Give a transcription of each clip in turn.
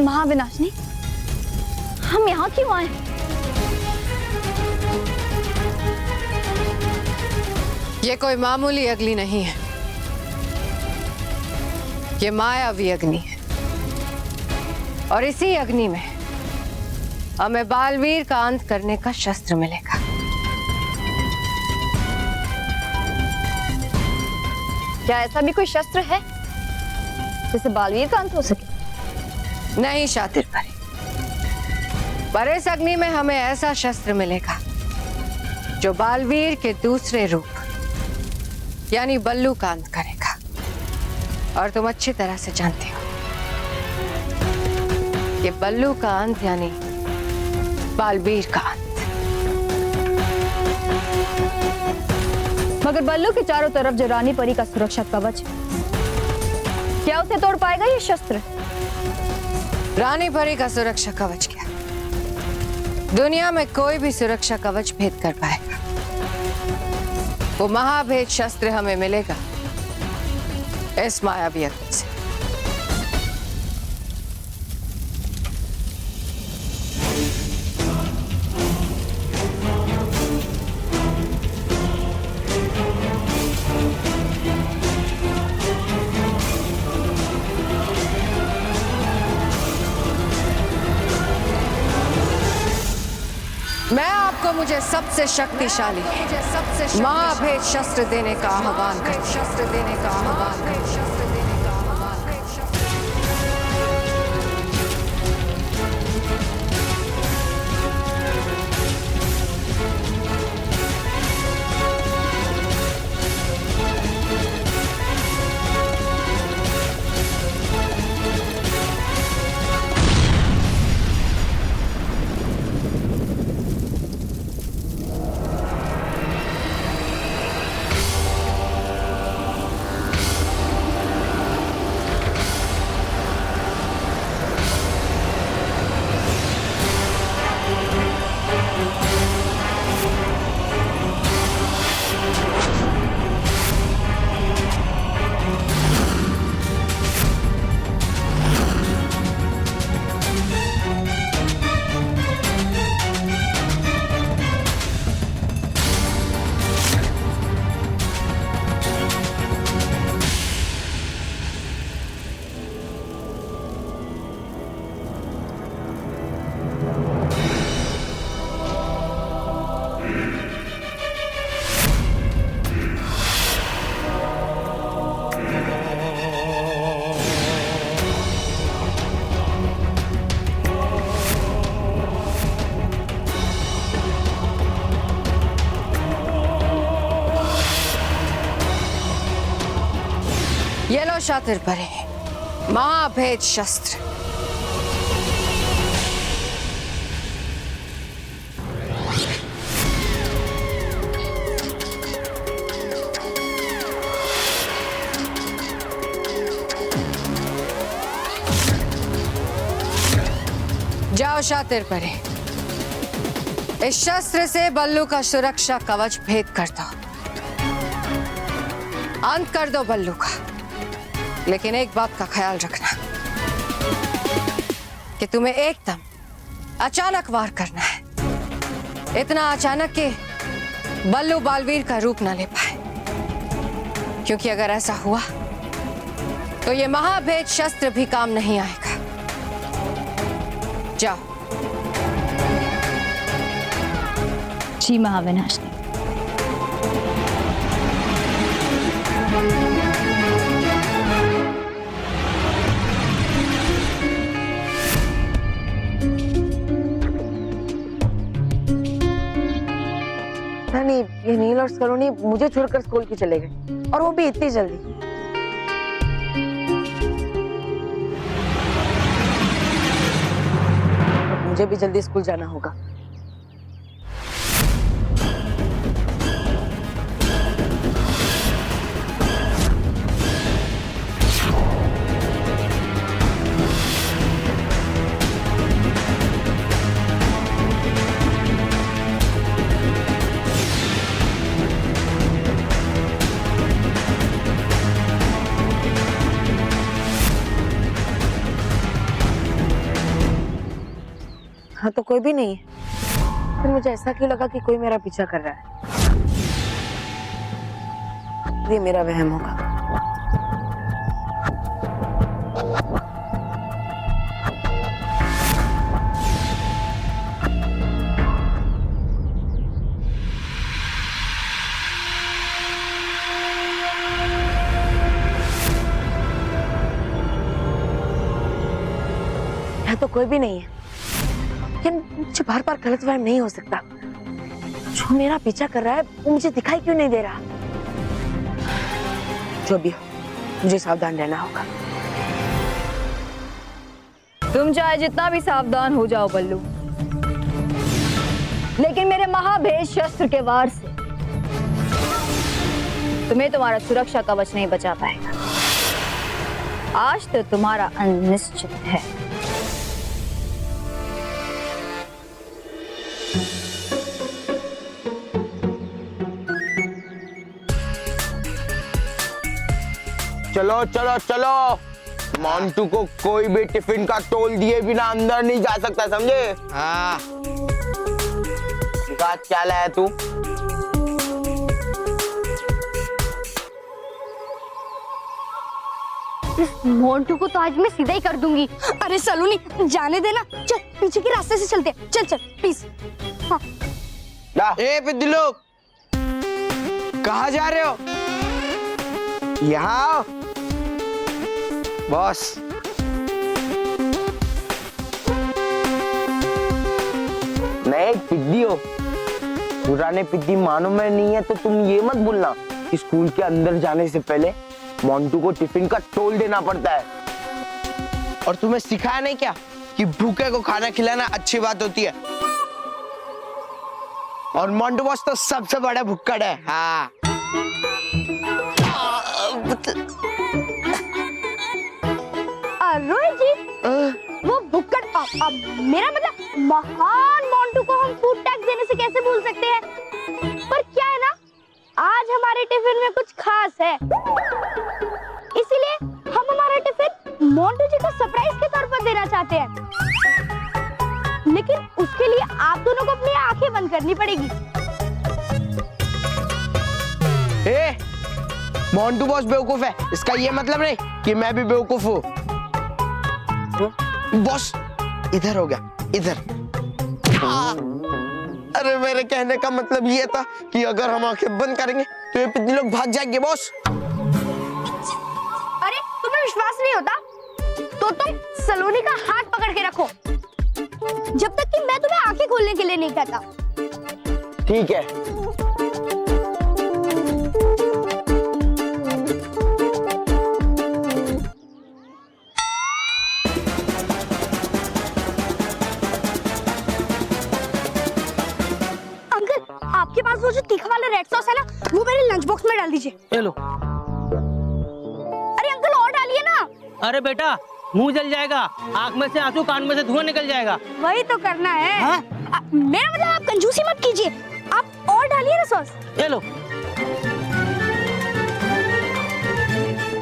महाविनाशनी, हम यहाँ क्यों आए? ये कोई मामूली अग्नि नहीं है, ये मायावी अग्नि है। और इसी अग्नि में हमें बालवीर का अंत करने का शस्त्र मिलेगा। क्या ऐसा भी कोई शस्त्र है जिससे बालवीर का अंत हो सके? नहीं शातिर परी, पर इस अग्नि में हमें ऐसा शस्त्र मिलेगा जो बालवीर के दूसरे रूप यानी बल्लू का अंत करेगा। और तुम अच्छी तरह से जानती हो कि बल्लू का अंत यानी बालवीर का अंत। मगर बल्लू के चारों तरफ जो रानी परी का सुरक्षा कवच है, क्या उसे तोड़ पाएगा ये शस्त्र? रानी परी का सुरक्षा कवच क्या? दुनिया में कोई भी सुरक्षा कवच भेद कर पाएगा। वो महाभेद शस्त्र हमें मिलेगा इस मायावी अग्नि से। मैं आपको मुझे सबसे शक्तिशाली महाभेद शस्त्र देने का आह्वान करता हूं। ये लो शातिर परी, महाभेद शस्त्र। जाओ शातिर परी, इस शस्त्र से बल्लू का सुरक्षा कवच भेद कर दो, अंत कर दो बल्लू का। लेकिन एक बात का ख्याल रखना कि तुम्हें एकदम अचानक वार करना है, इतना अचानक कि बल्लू बालवीर का रूप ना ले पाए, क्योंकि अगर ऐसा हुआ तो ये महाभेद शस्त्र भी काम नहीं आएगा। जाओ। जी महाविनाशनी। नहीं, ये नील और सलोनी मुझे छोड़कर स्कूल क्यों चले गए, और वो भी इतनी जल्दी? मुझे भी जल्दी स्कूल जाना होगा। हाँ तो कोई भी नहीं है, फिर मुझे ऐसा क्यों लगा कि कोई मेरा पीछा कर रहा है? ये मेरा वहम होगा। यहाँ तो कोई भी नहीं है, लेकिन मुझे बार बार गलतफहम नहीं हो सकता। जो मेरा पीछा कर रहा है वो मुझे दिखाई क्यों नहीं दे रहा? जो भी हो, मुझे सावधान रहना होगा। तुम चाहे जितना भी सावधान हो जाओ बल्लू, लेकिन मेरे महाभेद शस्त्र के वार से तुम्हें तुम्हारा सुरक्षा कवच नहीं बचा पाएगा। आज तो तुम्हारा अंत निश्चित है। चलो चलो चलो, मोंटू को कोई भी टिफिन का तोल दिए बिना अंदर नहीं जा सकता, समझे? हाँ। क्या लाया तू? मोंटू को तो आज मैं सीधा ही कर दूंगी। अरे सलोनी जाने देना, चल पीछे के रास्ते से चलते हैं। चल चल प्लीज। हाँ। ए पिद्दी लोग, कहाँ जा रहे हो? यहाँ आओ। बॉस, मैं एक पिद्दी हो, पुराने पिद्दी मानो में नहीं है तो तुम ये मत भूलना कि स्कूल के अंदर जाने से पहले मोंटू को टिफिन का तोल देना पड़ता है। और तुम्हें सिखाया नहीं क्या कि भूखे को खाना खिलाना अच्छी बात होती है? और मोंटू बॉस तो सबसे बड़ा भुक्कड़ है। हाँ। रोहित जी, वो भुक्कड़ मेरा मतलब महान मोंटू को हम फूड टैक्स देने से कैसे भूल सकते हैं? पर क्या है ना, आज हमारे टिफिन में कुछ खास है, इसीलिए हम हमारा टिफिन मोंटू जी को सरप्राइज के तौर पर देना चाहते हैं। लेकिन उसके लिए आप दोनों को अपनी आंखें बंद करनी पड़ेगी। मोंटू बॉस बेवकूफ है, इसका ये मतलब नहीं कि मैं भी बेवकूफ हूँ। बॉस इधर हो गया, इधर। अरे मेरे कहने का मतलब ये था कि अगर हम आंखें बंद करेंगे तो ये पिद्दी लोग भाग जाएंगे बॉस। अरे तुम्हें विश्वास नहीं होता तो तुम सलोनी का हाथ पकड़ के रखो, जब तक कि मैं तुम्हें आंखें खोलने के लिए नहीं कहता। ठीक है। आपके पास वो जो तीखा वाला रेड सॉस है ना, वो मेरे लंच बॉक्स में डाल दीजिए। ये लो। अरे अंकल और डालिए ना। अरे बेटा, मुंह जल जाएगा, आंख में से आंसू, कान में से धुआं निकल जाएगा। वही तो करना है। हाँ? मेरा मतलब आप कंजूसी मत कीजिए, आप और डालिए ना सॉस। ये लो।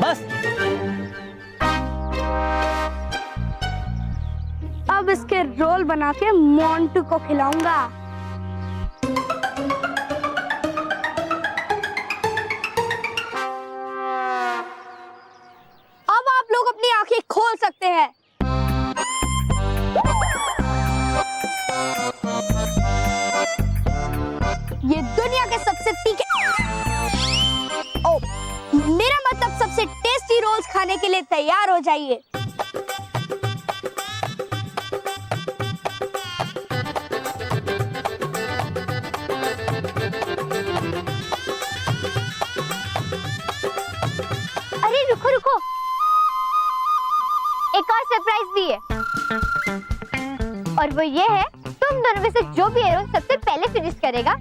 बस। अब इसके रोल बना के मोंटू को खिलाऊंगा। अब आप लोग अपनी आंखें खोल सकते हैं। ये दुनिया के सबसे तीखे, ओ, मेरा मतलब सबसे टेस्टी रोल्स खाने के लिए तैयार हो जाइए। अरे रुको रुको, एक और सरप्राइज भी है, और वो ये है, तुम दोनों में से जो भी रोल सबसे पहले फिनिश करेगा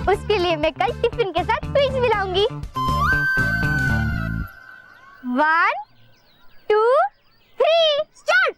उसके लिए मैं कल टिफिन के साथ क्विज भी लाऊंगी। 1 2 3 स्टार्ट।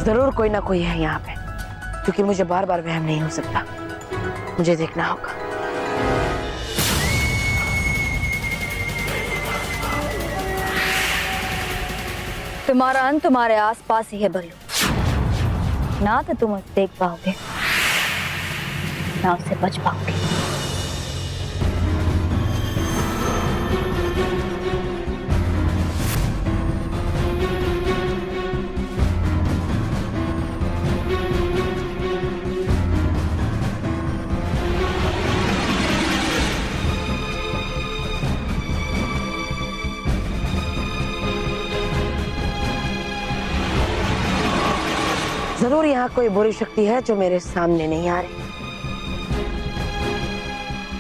जरूर कोई ना कोई है यहाँ पे, क्योंकि मुझे बार बार वहम नहीं हो सकता। मुझे देखना होगा। तुम्हारा अंत तुम्हारे आसपास ही है बल्लू। ना तो तुम उसे देख पाओगे, ना उससे बच पाओगे। जरूर यहाँ कोई बुरी शक्ति है जो मेरे सामने नहीं आ रही।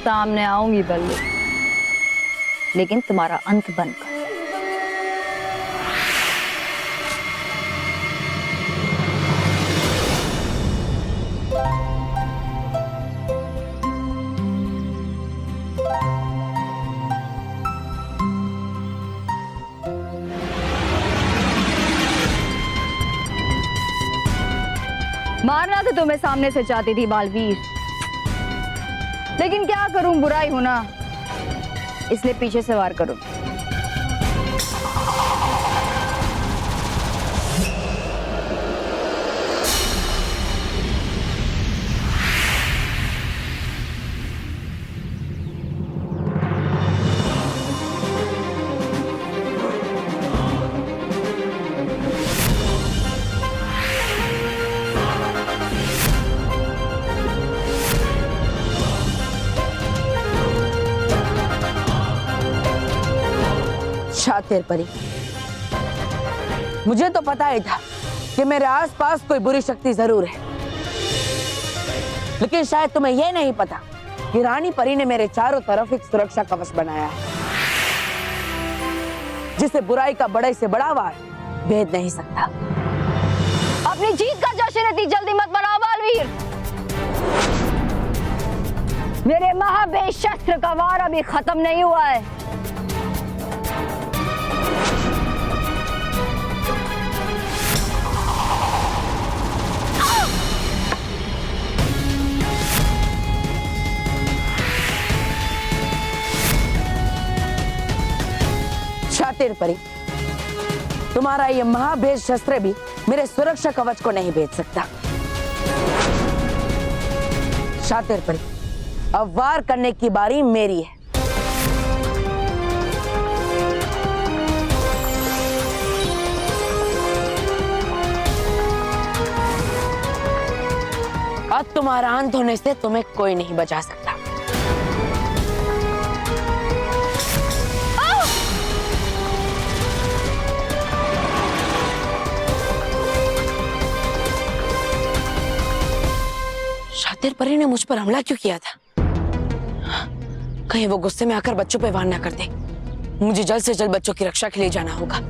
सामने आऊंगी बल्लू, लेकिन तुम्हारा अंत बनकर। मारना तो तुम्हें सामने से चाहती थी बालवीर, लेकिन क्या करूं, बुराई होना, इसलिए पीछे से वार करूं। शातिर परी, मुझे तो पता ही था कि मेरे आसपास कोई बुरी शक्ति जरूर है, लेकिन शायद तुम्हें यह नहीं पता कि रानी परी ने मेरे चारों तरफ एक सुरक्षा कवच बनाया है, जिसे बुराई का बड़े से बड़ा वार भेद नहीं सकता। अपनी जीत का जश्न इतनी जल्दी मत मनाओ बालवीर। मेरे महाबेश शस्त्र का वार अभी खत्म नहीं हुआ है। शातिर परी, तुम्हारा ये महाभेद शस्त्र भी मेरे सुरक्षा कवच को नहीं भेद सकता। शातिर परी, अब वार करने की बारी मेरी है। अब तुम्हारा अंत होने से तुम्हें कोई नहीं बचा सकता। शातिर परी ने मुझ पर हमला क्यों किया था? कहीं वो गुस्से में आकर बच्चों पे वार ना कर दे। मुझे जल्द से जल्द बच्चों की रक्षा के लिए जाना होगा।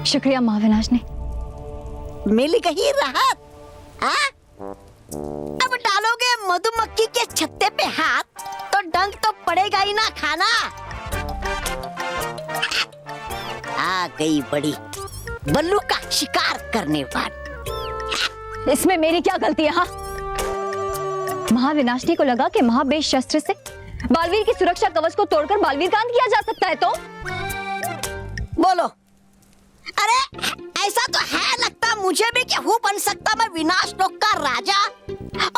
शुक्रिया महाविनाश ने। मिल गई राहत। हाँ? अब डालोगे मधुमक्खी के छत्ते पे हाथ तो डंक तो पड़ेगा ही ना खाना। आ गई बड़ी बल्लू का शिकार करने वाली। इसमें मेरी क्या गलती है? हाँ, महाविनाशनी को लगा कि महाबेश शस्त्र से बालवीर की सुरक्षा कवच को तोड़कर बालवीर का अंत किया जा सकता है, तो बोलो। अरे ऐसा तो है लगता मुझे भी कि हूँ बन सकता मैं विनाश लोक का राजा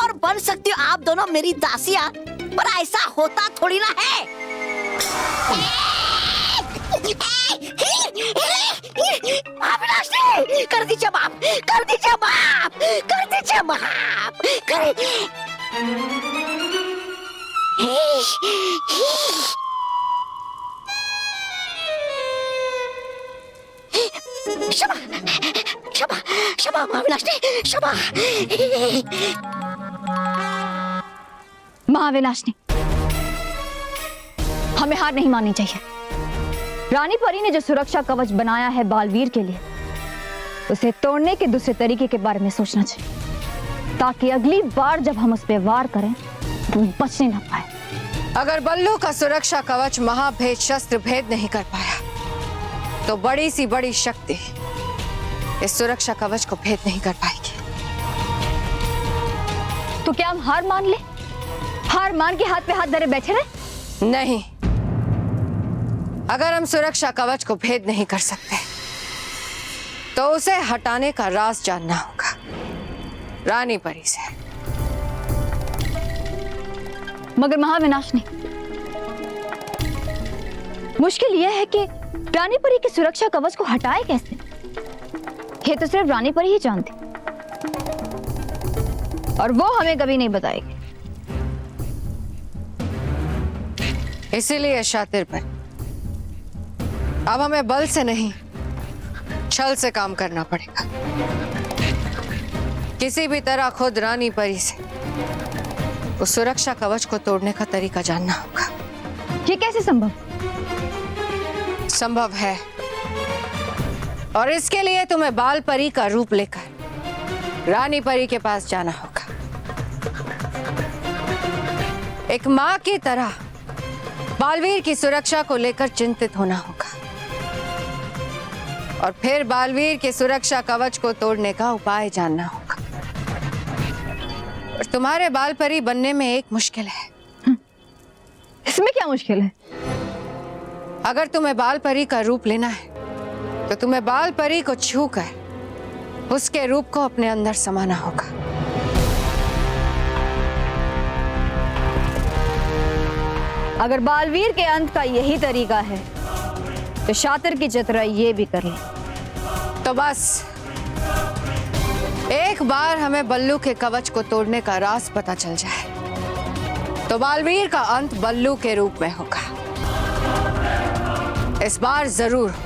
और बन सकती हूँ आप दोनों मेरी दासियां, पर ऐसा होता थोड़ी ना है। विनाश ने कर दीजिए माफ, कर दीजिए माफ, कर दीजिए माफ, कर क्षमा क्षमा महाविनाशनी, क्षमा। महाविनाशनी, हमें हार नहीं माननी चाहिए। रानी परी ने जो सुरक्षा कवच बनाया है बालवीर के लिए, उसे तोड़ने के दूसरे तरीके के बारे में सोचना चाहिए, ताकि अगली बार जब हम उस पर वार करें तो वो बचने ना पाए। अगर बल्लू का सुरक्षा कवच महाभेद शस्त्र भेद नहीं कर पाया, तो बड़ी सी बड़ी शक्ति इस सुरक्षा कवच को भेद नहीं कर पाएगी। तो क्या हम हार मान ले? हार मान के हाथ पे हाथ धरे बैठे रहे? नहीं, अगर हम सुरक्षा कवच को भेद नहीं कर सकते, तो उसे हटाने का राज जानना होगा रानी परी से। मगर महाविनाशनी, मुश्किल यह है कि रानी परी की सुरक्षा कवच को हटाए कैसे? ये तो सिर्फ रानी परी ही जानती, और वो हमें कभी नहीं बताएगी। इसीलिए शातिर पर अब हमें बल से नहीं, छल से काम करना पड़ेगा। किसी भी तरह खुद रानी परी से उस सुरक्षा कवच को तोड़ने का तरीका जानना होगा। ये कैसे संभव? संभव है, और इसके लिए तुम्हें बाल परी का रूप लेकर रानी परी के पास जाना होगा। एक मां की तरह बालवीर की सुरक्षा को लेकर चिंतित होना होगा, और फिर बालवीर के सुरक्षा कवच को तोड़ने का उपाय जानना होगा। और तुम्हारे बाल परी बनने में एक मुश्किल है। इसमें क्या मुश्किल है? अगर तुम्हें बाल परी का रूप लेना है, तो तुम्हें बाल परी को छूकर उसके रूप को अपने अंदर समाना होगा। अगर बालवीर के अंत का यही तरीका है, तो शातिर की जतरा ये भी कर ले। तो बस एक बार हमें बल्लू के कवच को तोड़ने का राज पता चल जाए, तो बालवीर का अंत बल्लू के रूप में होगा। इस बार जरूर होगा।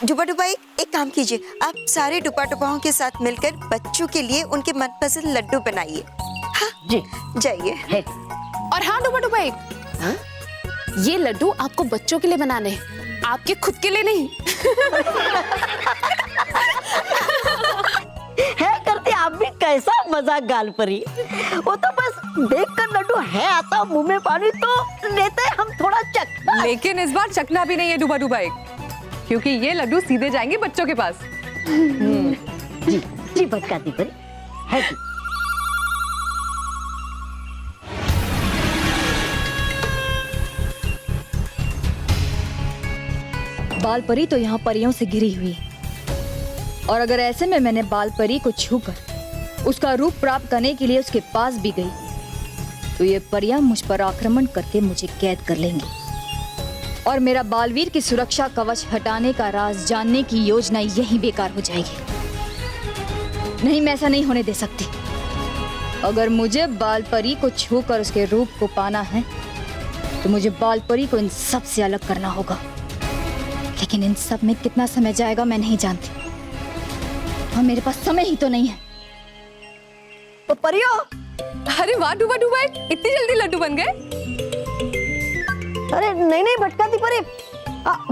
डुबा डुबाई, एक काम कीजिए, आप सारे डुबा डुबाओं के साथ मिलकर बच्चों के लिए उनके मनपसंद लड्डू बनाइए। हाँ जी जाइए। और हाँ डुबा डुबाई, ये लड्डू आपको बच्चों के लिए बनाने हैं, आपके खुद के लिए नहीं। है करते आप भी कैसा मजाक गाल परी। वो तो बस देखकर लड्डू है आता मुंह में पानी तो लेते हम थोड़ा चख। लेकिन इस बार चखना भी नहीं है डुबा डुबाई, क्योंकि ये लड्डू सीधे जाएंगे बच्चों के पास। जी जी भटकाती परी है जी। बाल परी तो यहाँ परियों से घिरी हुई है, और अगर ऐसे में मैंने बाल परी को छूकर उसका रूप प्राप्त करने के लिए उसके पास भी गई, तो ये परियां मुझ पर आक्रमण करके मुझे कैद कर लेंगी, और मेरा बालवीर की सुरक्षा कवच हटाने का राज जानने की योजना यहीं बेकार हो जाएगी। नहीं, मैं ऐसा नहीं होने दे सकती। अगर मुझे बाल परी को छूकर उसके रूप को पाना है, तो मुझे बाल परी को इन सब से अलग करना होगा। लेकिन इन सब में कितना समय जाएगा मैं नहीं जानती, और मेरे पास समय ही तो नहीं है। तो परियों, अरे वाह डुबा डुबाई, इतनी जल्दी लड्डू बन गए। अरे नहीं नहीं भटकाती परी,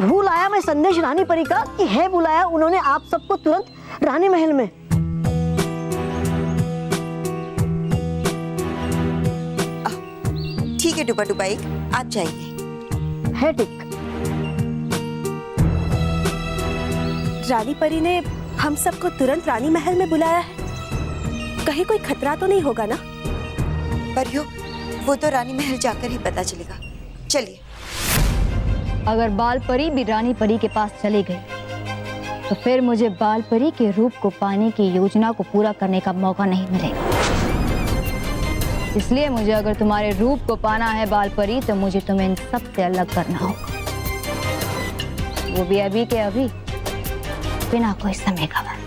भूल आया मैं संदेश रानी परी का कि है बुलाया उन्होंने आप सबको तुरंत रानी महल में। ठीक है डुबा डुबाई, आप जाइए। है ठीक। रानी परी ने हम सबको तुरंत रानी महल में बुलाया है, कहीं कोई खतरा तो नहीं होगा ना? परियो, वो तो रानी महल जाकर ही पता चलेगा। चलिए। अगर बाल परी भी रानी परी के पास चली गई, तो फिर मुझे बाल परी के रूप को पाने की योजना को पूरा करने का मौका नहीं मिलेगा। इसलिए मुझे अगर तुम्हारे रूप को पाना है बाल परी, तो मुझे तुम्हें इन सब से अलग करना होगा, वो भी अभी के अभी, बिना कोई समय गवाए।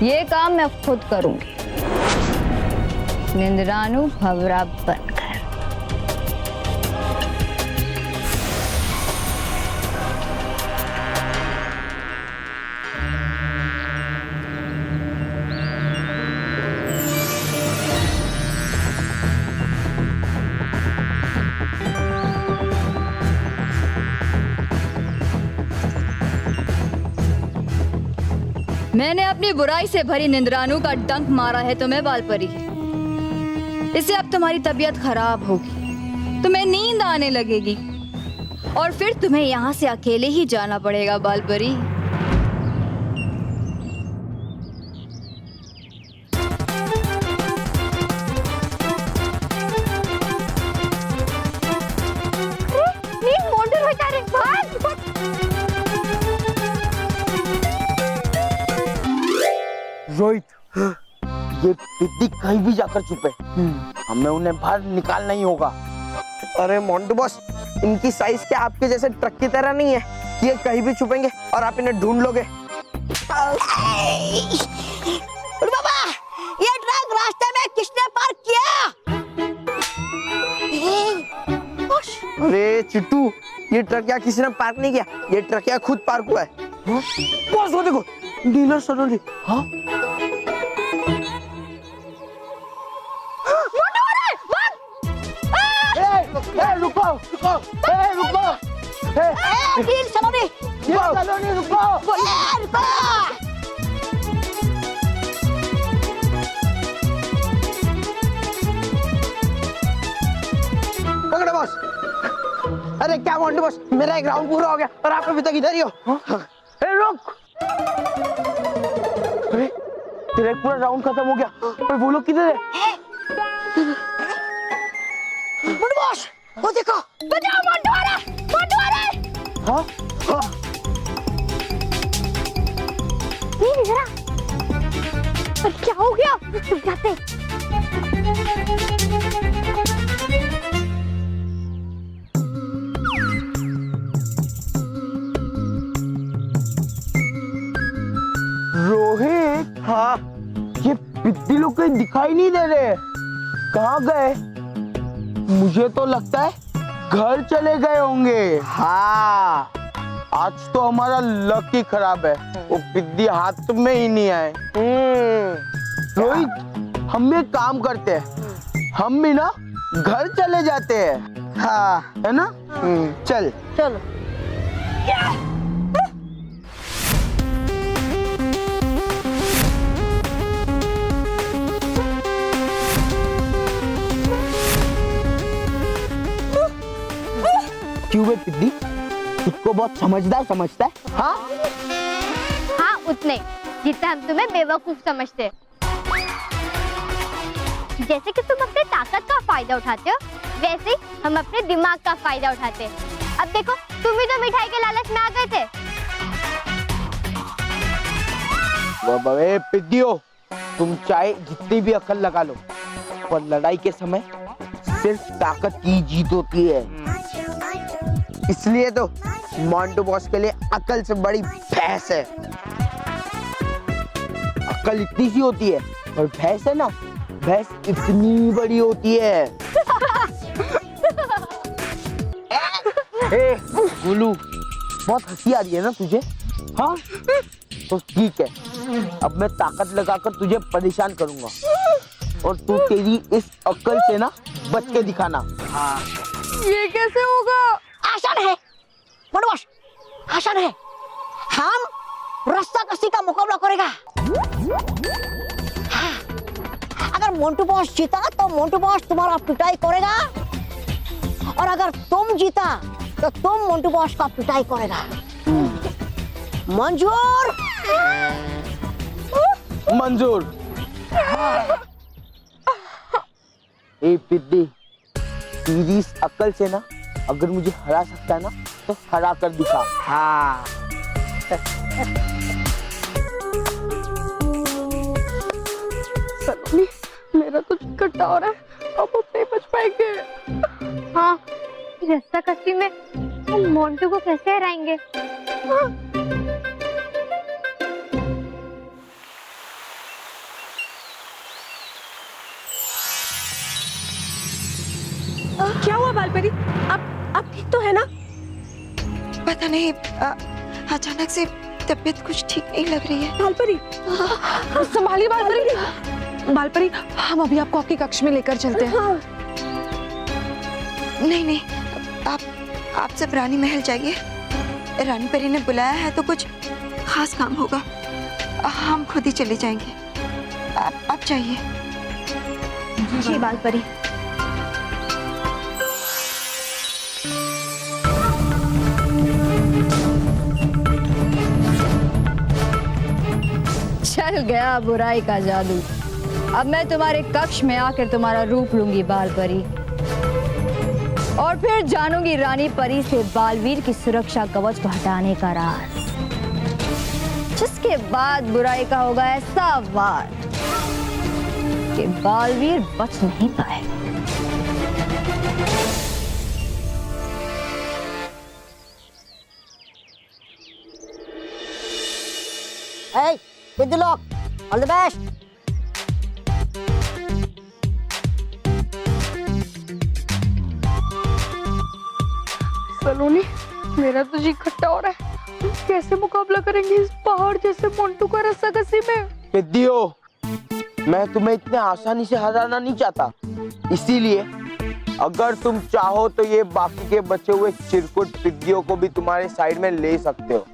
ये काम मैं खुद करूंगी। निंद्रानु भवरा बनकर। मैंने अपनी बुराई से भरी निंद्रानु का डंक मारा है तुम्हें बालपरी। इससे अब तुम्हारी तबीयत खराब होगी, तुम्हें नींद आने लगेगी और फिर तुम्हें यहाँ से अकेले ही जाना पड़ेगा बालपरी। नींद मोंटू हो जा रहे, भाग। रोहित, ये पिद्दी कहीं भी जाकर छुपे, हमें उन्हें बाहर निकालना ही होगा। अरे मोंटू बॉस, इनकी साइज क्या आपके जैसे ट्रक की तरह नहीं है कि ये कहीं भी छुपेंगे और आप इन्हें ढूंढ लोगे। बाबा, ये ट्रक रास्ते में किसने पार्क किया? अरे चिट्टू, ये ट्रक यहाँ किसी ने पार्क नहीं किया, ये ट्रक यहाँ खुद पार्क हुआ है। बॉस वो देखो, डीलर सडनली। हाँ रुको रुको, रुको, डील सलोनी, रुको। रुको। पकड़ो बॉस। अरे क्या मोंटू बॉस, मेरा एक राउंड पूरा हो गया और आप अभी तक इधर ही हो। रुक, अरे तेरा एक पूरा राउंड खत्म हो गया, पर वो लोग किधर है? मोंटू बॉस, वो देखो, बचाओ, मोंटू आ रहा है, मोंटू आ रहा है। हाँ हाँ, नहीं जरा, पर क्या हो गया? चुप जाते। रोहित, हाँ ये पिद्दी लोग कहीं दिखाई नहीं दे रहे, कहाँ गए? मुझे तो लगता है घर चले गए होंगे। हाँ, आज तो हमारा लक ही खराब है, वो पिद्दी हाथ में ही नहीं आए। रोहित, हम भी एक काम करते हैं, हम भी ना घर चले जाते हैं। हाँ है ना? चल चलो। क्यों बे पिद्दी, उसको बहुत समझदार समझता है? हाँ हाँ, उतने जितना हम तुम्हें बेवकूफ समझते हैं। जैसे कि तुम अपने ताकत का फायदा उठाते हो, वैसे ही हम अपने दिमाग का फायदा उठाते हैं। अब देखो, तुम भी तो मिठाई के लालच में आ गए थे। बाबा पिद्दियो, तुम चाहे जितनी भी अकल लगा लो, पर लड़ाई के समय सिर्फ ताकत की जीत होती है। इसलिए तो मोंटू बॉस के लिए अकल से बड़ी भैंस है। अकल इतनी सी होती है, और भैंस है ना, भैंस इतनी बड़ी होती है। ए गुलू, बहुत हंसी आ रही है ना तुझे? हाँ तो ठीक है, अब मैं ताकत लगाकर तुझे परेशान करूंगा और तू तेरी इस अकल से ना बच के दिखाना। हाँ ये कैसे होगा? आसान है मोंटू बॉस, आसान है। हम रास्ता कसी का मुकाबला करेगा। हाँ, अगर मोंटू बॉस जीता तो मोंटू बॉस तुम्हारा पिटाई करेगा, और अगर तुम जीता तो तुम मोंटू बॉस का पिटाई करेगा। मंजूर? मंजूर। ए पिद्दी, तेरी इस अकल से ना अगर मुझे हरा सकता है ना तो हरा कर दिखा। हाँ सलोनी, मेरा तो कट्टा हो रहा है, अब नहीं बच पाएंगे। हाँ, रास्ता कस्ती में हम मोंटू को कैसे हराएंगे? क्या हुआ बालपरी? आप ठीक तो है ना? पता नहीं अचानक से तबीयत कुछ ठीक नहीं लग रही है। बालपरी संभालिए बालपरी। बालपरी, हम अभी आपको आपकी कक्ष में लेकर चलते हैं। हाँ। नहीं, आप सब रानी महल जाइए। रानी परी ने बुलाया है तो कुछ खास काम होगा। हम खुद ही चले जाएंगे। आप जाइए। जी बालपरी। चल गया बुराई का जादू। अब मैं तुम्हारे कक्ष में आकर तुम्हारा रूप लूंगी बालपरी, और फिर जानूंगी रानी परी से बालवीर की सुरक्षा कवच को हटाने का राज, जिसके बाद बुराई का होगा ऐसा वार कि बालवीर बच नहीं पाए। Hey, good luck. All the best. सलोनी, मेरा तो जी खट्टा हो रहा है। कैसे मुकाबला करेंगे इस पहाड़ जैसे मोंटू का रस्साकसी में? पिद्दियो, मैं तुम्हें इतने आसानी से हराना नहीं चाहता, इसीलिए अगर तुम चाहो तो ये बाकी के बचे हुए चिरकुट पिद्दियों को भी तुम्हारे साइड में ले सकते हो,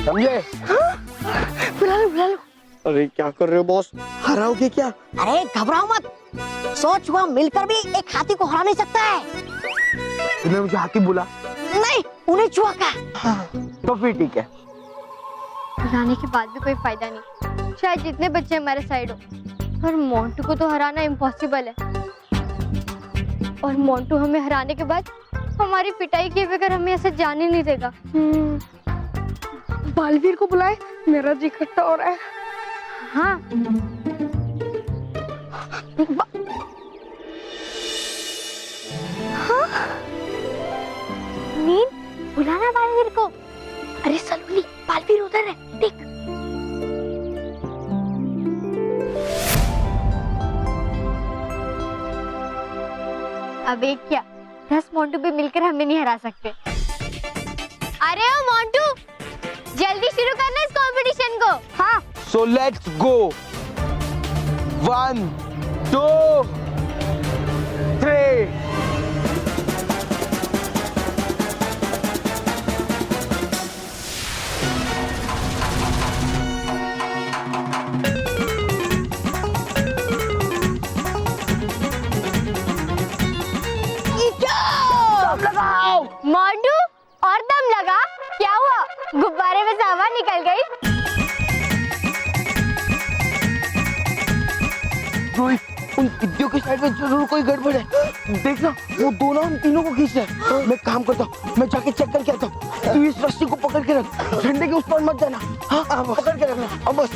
समझे? बुला लो। अरे क्या कर रहे हो बॉस? हराओगे क्या? अरे घबराओ मत। सोच हुआ मिलकर भी एक हाथी को हरा नहीं सकता है। तुमने मुझे हाथी बोला? नहीं, उन्हें चूहा का। हाँ, तो फिर ठीक है। हराने के बाद भी कोई फायदा नहीं। शायद जितने बच्चे हमारे साइड हो, पर मोंटू को तो हराना इम्पॉसिबल है। और मोंटू हमें हराने के बाद हमारी पिटाई किए बगैर हमें ऐसे जाने नहीं देगा। बालवीर को बुलाए, मेरा जी खट्टा हो रहा है। हाँ। हाँ? नीन, बुलाना बालवीर को। अरे सलोनी, बालवीर उधर है, देख। अब एक क्या, 10 मोंटू भी मिलकर हमें नहीं हरा सकते। अरे ओ मोंटू, जल्दी शुरू करना इस कंपटीशन को। हाँ। So let's go. 1, 2, 3. मोंटू, और दम लगा। क्या हुआ? गुब्बारे में से हवा निकल गई। रोहित, उन पिद्दियों की साइड में जरूर कोई गड़बड़ है। देखना, वो दोनों हम तीनों को खींच रहे हैं। मैं काम करता हूँ, मैं जाके चेक करके आता हूँ। तू इस रस्सी को पकड़ के रख, झंडे के उस पर मत जाना। हाँ, पकड़ के रखना। अब बस।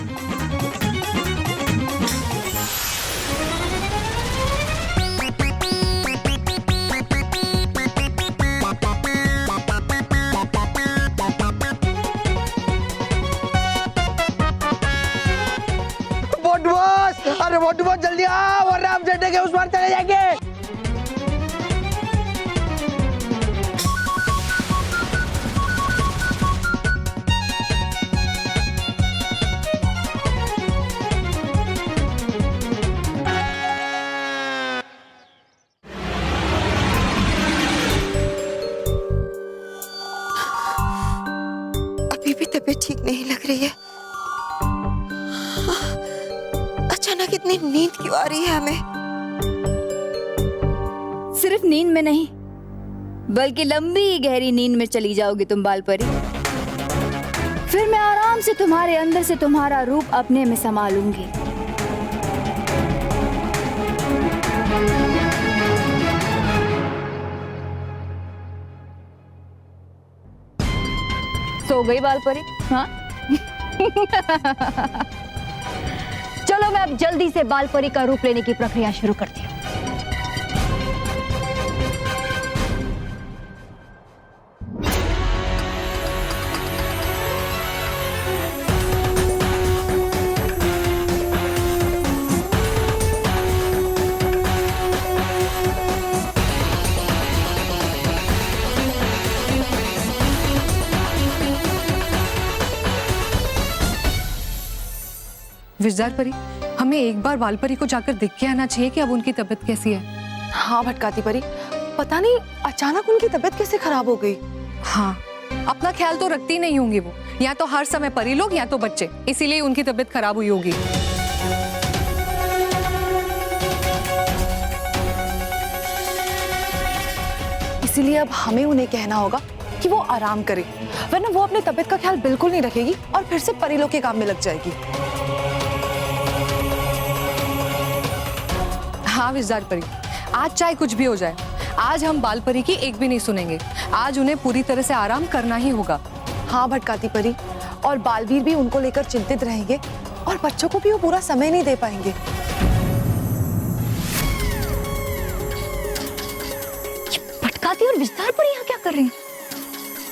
अरे मोटू बहुत जल्दी आओ, वरना हम झंडे के उस पार चले जाएंगे। अभी भी तबीयत ठीक नहीं लग रही है। अचानक इतनी नींद क्यों आ रही है हमें? सिर्फ नींद में नहीं, बल्कि लंबी गहरी नींद में चली जाओगी तुम बालपरी। फिर मैं आराम से तुम्हारे अंदर से तुम्हारा रूप अपने में समा लूंगी। सो गई बालपरी? हाँ। चलो मैं अब जल्दी से बालपरी का रूप लेने की प्रक्रिया शुरू करती हूँ। विजदार परी, हमें एक बार बाल परी को जाकर देख के आना चाहिए कि अब उनकी तबीयत कैसी है। हाँ भटकाती परी, पता नहीं अचानक उनकी तबीयत कैसे खराब हो गई। हाँ, अपना ख्याल तो रखती नहीं होंगी वो, या तो हर समय परी लोग या तो बच्चे, इसीलिए उनकी तबीयत खराब हुई होगी। इसीलिए अब हमें उन्हें कहना होगा कि वो आराम करे, वरना वो अपनी तबीयत का ख्याल बिल्कुल नहीं रखेगी और फिर से परी लोग के काम में लग जाएगी। हाँ विजदार परी, आज चाहे कुछ भी हो जाए, आज हम बाल परी की एक भी नहीं सुनेंगे। आज उन्हें पूरी तरह से आराम करना ही होगा। हाँ भटकाती परी, और बालवीर भी उनको लेकर चिंतित रहेंगे और बच्चों को भी वो पूरा समय नहीं दे पाएंगे। भटकाती और विस्तार पर यहाँ क्या कर रहे हैं?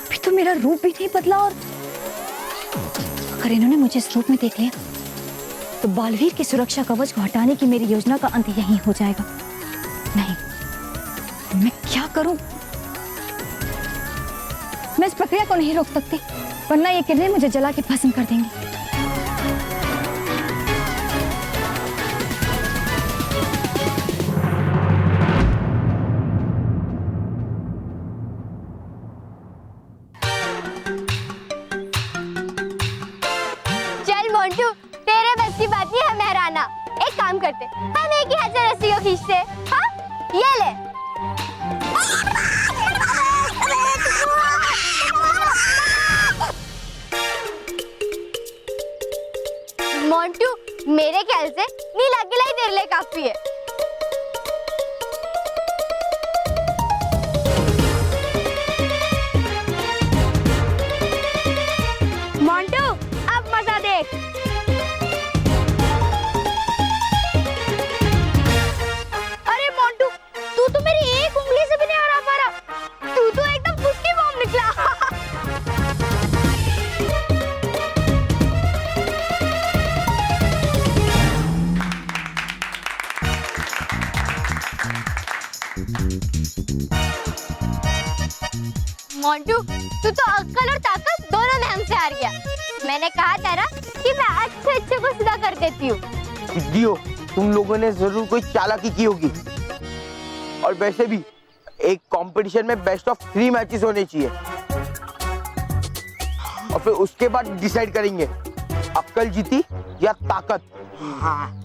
अभी तो मेरा रूप भी नहीं बदला, और अगर इन्होंने मुझे इस रूप में देख लिया तो बालवीर की सुरक्षा कवच को हटाने की मेरी योजना का अंत यहीं हो जाएगा। नहीं, मैं क्या करूं? मैं इस प्रक्रिया को नहीं रोक सकती, वरना ये किरणें मुझे जला के भस्म कर देंगी। चल मोंटू, तेरे बस की बात नहीं हमें हराना। एक काम करते, हम एक ही हाथ से रस्सी को खींचते। हाँ, ये ले। मोंटू, मेरे ख्याल से नीला अकेला ही तेरे लिए काफी है। मोंटू, अब मजा देख। अरे मोंटू, तू तो मेरी एक उंगली से भी नहीं हरा पा रहा। तू तो एकदम फुसकी बम निकला। मोंटू, तू तो अक्ल और ताकत दोनों में हमसे हार गया। मैंने कहा था ना कि मैं अच्छे अच्छे को सीधा कर देती हूँ। दीदियों, तुम लोगों ने जरूर कोई चालाकी की होगी। और वैसे भी एक कंपटीशन में बेस्ट ऑफ 3 मैचेस होने चाहिए, और फिर उसके बाद डिसाइड करेंगे अक्ल जीती या ताकत। हाँ।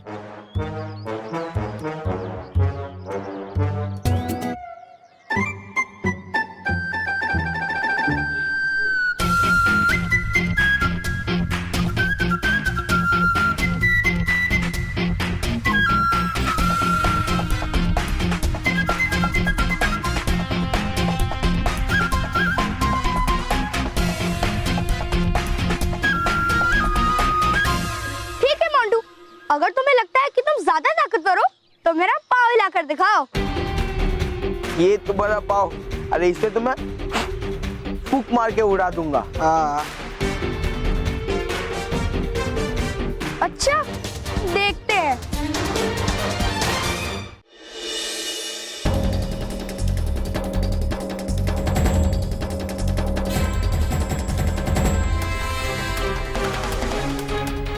अगर तुम्हें लगता है कि तुम ज्यादा ताकतवर हो तो मेरा पाव हिलाकर दिखाओ। ये तुम्हारा पाव, अरे इसे तो मैं फूक मार के उड़ा दूंगा। अच्छा, देखते हैं।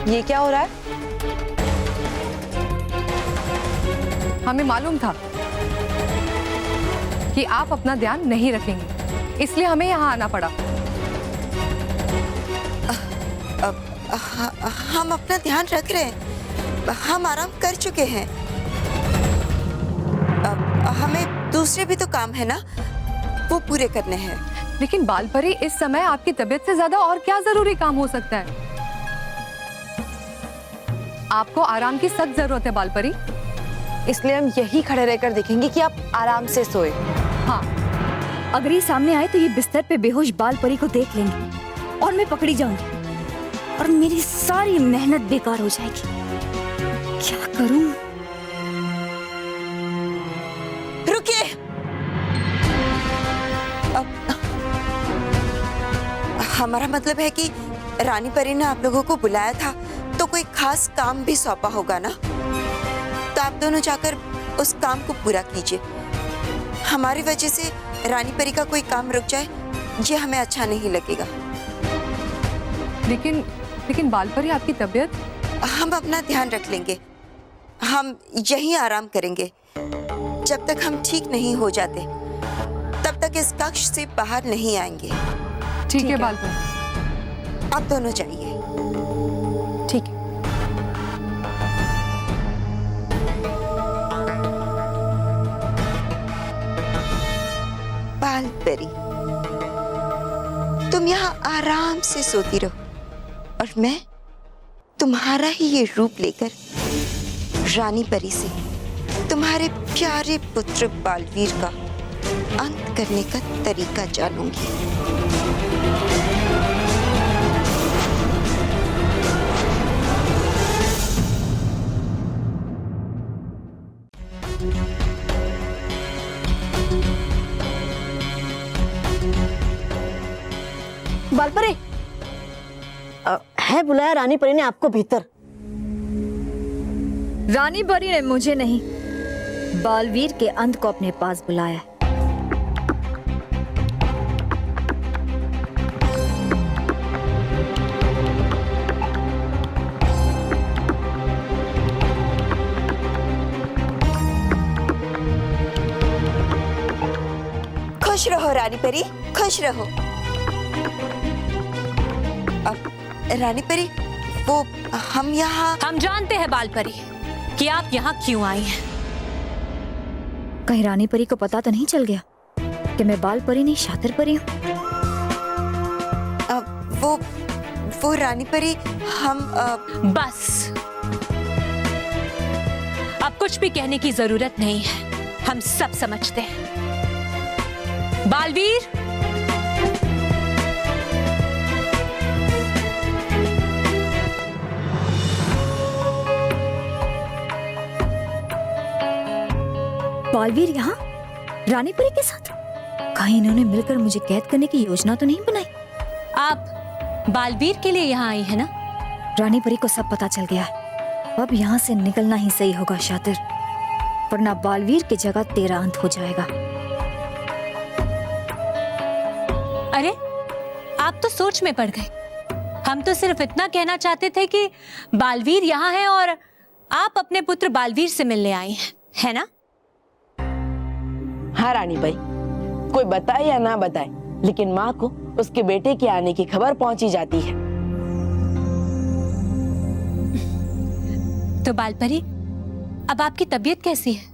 ये क्या हो रहा है? हमें मालूम था कि आप अपना ध्यान नहीं रखेंगे, इसलिए हमें यहाँ आना पड़ा। हम अपना ध्यान रख रहे हैं, हम आराम कर चुके हैं। हमें दूसरे भी तो काम है ना, वो पूरे करने हैं। लेकिन बाल परी, इस समय आपकी तबीयत से ज्यादा और क्या जरूरी काम हो सकता है? आपको आराम की सख्त जरूरत है बाल परी, इसलिए हम यही खड़े रहकर देखेंगे कि आप आराम से सोए। हाँ, अगर ये सामने आए तो ये बिस्तर पे बेहोश बाल परी को देख लेंगे और मैं पकड़ी जाऊंगी और मेरी सारी मेहनत बेकार हो जाएगी। क्या करूं? रुकिए। हमारा मतलब है कि रानी परी ने आप लोगों को बुलाया था तो कोई खास काम भी सौंपा होगा ना, तो आप दोनों जाकर उस काम को पूरा कीजिए। हमारी वजह से रानी परी का कोई काम रुक जाए, ये हमें अच्छा नहीं लगेगा। लेकिन बाल परी, आपकी तबीयत? हम अपना ध्यान रख लेंगे। हम यहीं आराम करेंगे जब तक हम ठीक नहीं हो जाते। तब तक इस कक्ष से बाहर नहीं आएंगे। ठीक है बाल परी। आप दोनों जाइए। ठीक है। बाल परी, तुम यहाँ आराम से सोती रहो और मैं तुम्हारा ही ये रूप लेकर रानी परी से तुम्हारे प्यारे पुत्र बालवीर का अंत करने का तरीका जानूंगी। बालपरी है बुलाया रानी परी ने आपको भीतर। रानी परी ने मुझे नहीं, बालवीर के अंत को अपने पास बुलाया। खुश रहो रानी परी, खुश रहो। रानी परी, वो हम यहाँ। हम जानते हैं बाल परी कि आप यहाँ क्यों आई हैं। कहीं रानी परी को पता तो नहीं चल गया कि मैं बाल परी नहीं शातिर परी हूँ। वो रानी परी हम बस अब कुछ भी कहने की जरूरत नहीं है, हम सब समझते हैं। बालवीर, बालवीर यहाँ रानी परी के साथ? कहीं इन्होंने मिलकर मुझे कैद करने की योजना तो नहीं बनाई? आप बालवीर के लिए यहाँ आई है ना? रानी परी को सब पता चल गया है। अब यहाँ से निकलना ही सही होगा शातिर, वरना बालवीर की जगह तेरा अंत हो जाएगा। अरे आप तो सोच में पड़ गए। हम तो सिर्फ इतना कहना चाहते थे कि बालवीर यहाँ है और आप अपने पुत्र बालवीर से मिलने आई हैं, है ना? हाँ रानी भाई, कोई बताए या ना बताए, लेकिन माँ को उसके बेटे के आने की खबर पहुंची जाती है। तो बालपरी, अब आपकी तबीयत कैसी है?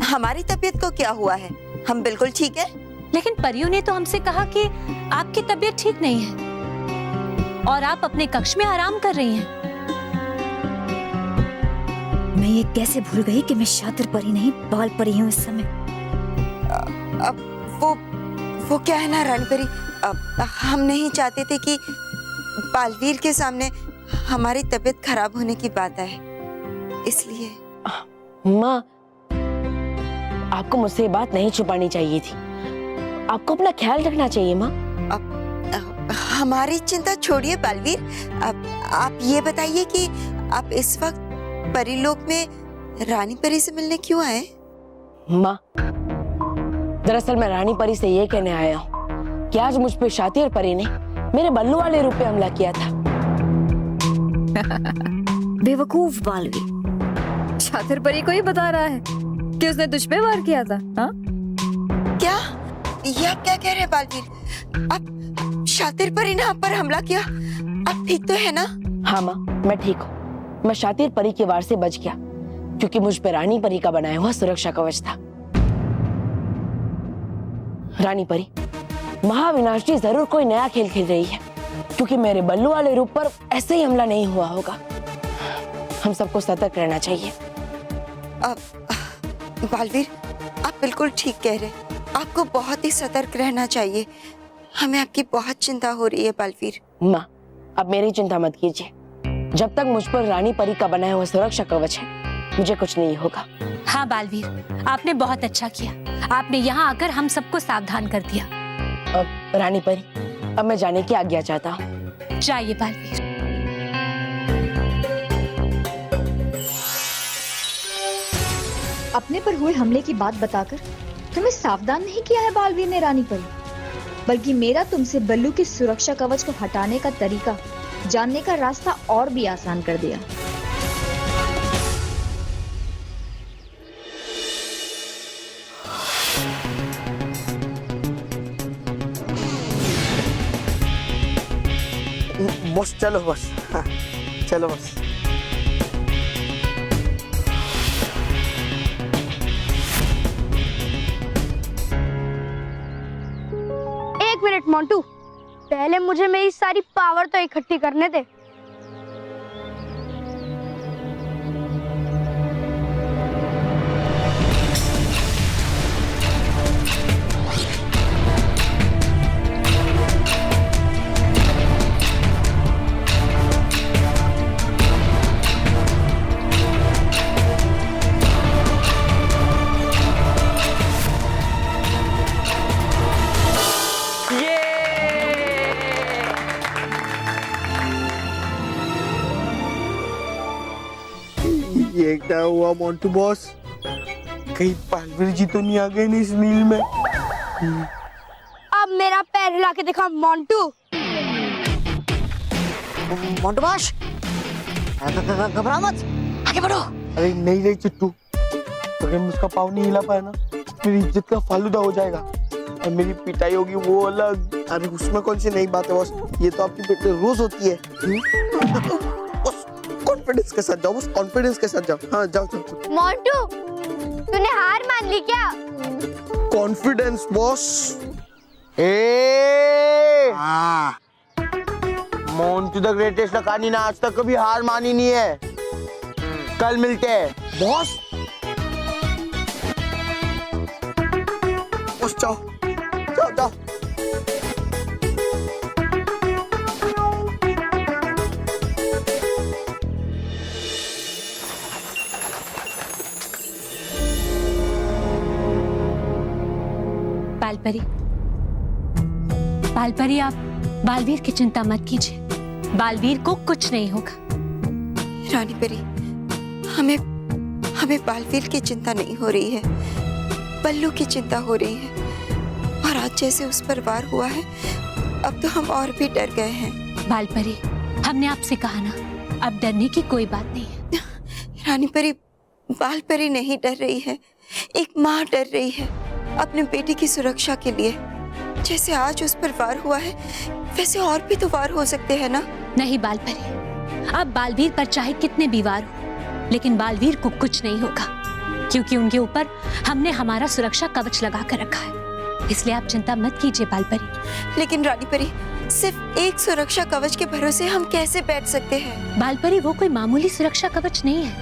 हमारी तबीयत को क्या हुआ है? हम बिल्कुल ठीक है। लेकिन परियों ने तो हमसे कहा कि आपकी तबीयत ठीक नहीं है और आप अपने कक्ष में आराम कर रही हैं। मैं ये कैसे भूल गई कि मैं शातिर परी नहीं बाल परी हूँ इस समय। अब वो क्या है ना रानी परी, हम नहीं चाहते थे कि बालवीर के सामने हमारी तबीयत खराब होने की बात आए, इसलिए। माँ, आपको मुझसे ये बात नहीं छुपानी चाहिए थी। आपको अपना ख्याल रखना चाहिए माँ। हमारी चिंता छोड़िए बालवीर, आप ये बताइए कि आप इस वक्त परीलोक में रानी परी से मिलने क्यों आए? माँ, दरअसल मैं रानी परी से ये कहने आया हूँ कि आज मुझ पे शातिर परी ने मेरे बल्लू वाले रूप पे हमला किया था। बेवकूफ बालवीर, शातिर परी को ही बता रहा है कि उसने तुझ पे वार किया था। हाँ? क्या ये आप क्या कह रहे हैं बालवीर? आप शातिर परी ने आप पर हमला किया? आप ठीक तो है ना? हाँ माँ, मैं ठीक हूँ। मैं शातिर परी के वार से बच गया क्योंकि मुझ पे रानी परी का बनाया हुआ सुरक्षा कवच था। रानी परी, महाविनाश जी जरूर कोई नया खेल खेल रही है क्योंकि मेरे बल्लू वाले रूप पर ऐसे ही हमला नहीं हुआ होगा। हम सबको सतर्क रहना चाहिए। बालवीर, आप बिल्कुल ठीक कह रहे हैं। आपको बहुत ही सतर्क रहना चाहिए। हमें आपकी बहुत चिंता हो रही है बालवीर। माँ, अब मेरी चिंता मत कीजिए। जब तक मुझ पर रानी परी का बनाया हुआ सुरक्षा कवच है, मुझे कुछ नहीं होगा। हाँ बालवीर, आपने बहुत अच्छा किया। आपने यहाँ आकर हम सबको सावधान कर दिया। रानी परी, अब मैं जाने की आज्ञा चाहता हूँ। जाइए बालवीर। अपने पर हुए हमले की बात बताकर तुम्हें सावधान नहीं किया है बालवीर ने रानी परी, बल्कि मेरा तुमसे बल्लू की सुरक्षा कवच को हटाने का तरीका जानने का रास्ता और भी आसान कर दिया। बस चलो बस, हाँ, चलो बस। एक मिनट मोंटू, पहले मुझे मेरी सारी पावर तो इकट्ठी करने दे। ये क्या हुआ मोंटू बॉस? कहीं बालवीर जी तो नहीं आ गए नहीं इस मील में? अब मेरा पैर हिला के दिखा मोंटू। मोंटू बॉस, घबराओ मत, आगे बढ़ो। अरे नहीं नहीं चिट्टू, अगर मैं उसका पाँव नहीं हिला पाया ना, मेरी इज्जत का फालूदा हो जाएगा और मेरी पिटाई होगी वो अलग। अरे उसमें कौन सी नई बात है बॉस, ये तो आपकी पिटाई रोज होती है। कॉन्फिडेंस के साथ जाओ बस, कॉन्फिडेंस के साथ जाओ। हाँ जाओ जाओ। मोंटू, तूने हार मान ली क्या? Confidence boss. Montu the greatest Lakhani ने आज तक कभी हार मानी नहीं है। कल मिलते हैं बॉस। बॉस जाओ जाओ जाओ। बालपरी, बालपरी, आप बालवीर की चिंता मत कीजिए, बालवीर को कुछ नहीं होगा। रानी परी, हमें बालवीर की चिंता नहीं हो रही है, बल्लू की चिंता हो रही है। और आज जैसे उस पर वार हुआ है, अब तो हम और भी डर गए हैं। बालपरी, हमने आपसे कहा ना, अब डरने की कोई बात नहीं है। रानी परी, बालपरी नहीं डर रही है, एक माँ डर रही है अपने बेटी की सुरक्षा के लिए। जैसे आज उस पर वार हुआ है, वैसे और भी तो वार हो सकते हैं ना? नहीं बालपरी, अब बालवीर पर चाहे कितने भी वार हो, लेकिन बालवीर को कुछ नहीं होगा, क्योंकि उनके ऊपर हमने हमारा सुरक्षा कवच लगा कर रखा है। इसलिए आप चिंता मत कीजिए बालपरी। लेकिन रानी परी, सिर्फ एक सुरक्षा कवच के भरोसे हम कैसे बैठ सकते हैं? बालपरी, वो कोई मामूली सुरक्षा कवच नहीं है,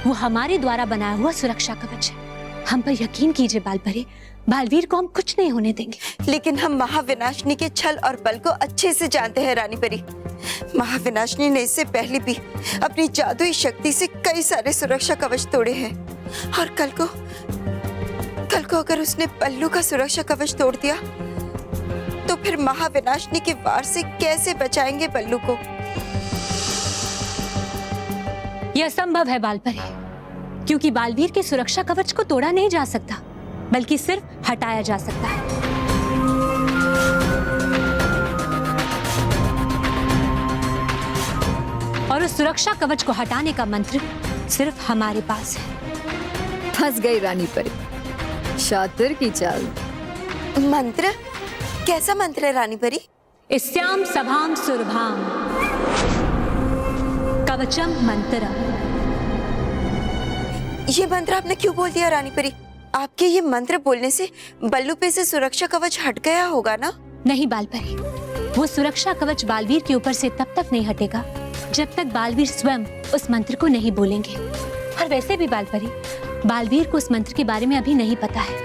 वो हमारे द्वारा बनाया हुआ सुरक्षा कवच है। हम पर यकीन कीजिए बालपरी, बालवीर को हम कुछ नहीं होने देंगे। लेकिन हम महाविनाशिनी के छल और बल को अच्छे से जानते हैं रानी परी। महाविनाशिनी ने इससे पहले भी अपनी जादुई शक्ति से कई सारे सुरक्षा कवच तोड़े हैं, और कल को अगर उसने बल्लू का सुरक्षा कवच तोड़ दिया, तो फिर महाविनाशिनी के वार से कैसे बचाएंगे बल्लू को? यह संभव है बालपरी, क्योंकि बालवीर के सुरक्षा कवच को तोड़ा नहीं जा सकता, बल्कि सिर्फ हटाया जा सकता है। और उस सुरक्षा कवच को हटाने का मंत्र सिर्फ हमारे पास है। फंस गई रानी परी, शातिर की चाल। मंत्र? कैसा मंत्र है रानी परी? इस्याम सभाम सुरभाम कवचम मंत्रम। ये मंत्र आपने क्यों बोल दिया रानी परी? आपके ये मंत्र बोलने से बल्लू पे से सुरक्षा कवच हट गया होगा ना? नहीं बालपरी, वो सुरक्षा कवच बालवीर के ऊपर से तब तक नहीं हटेगा जब तक बालवीर स्वयं उस मंत्र को नहीं बोलेंगे। और वैसे भी बालपरी, बालवीर को उस मंत्र के बारे में अभी नहीं पता है,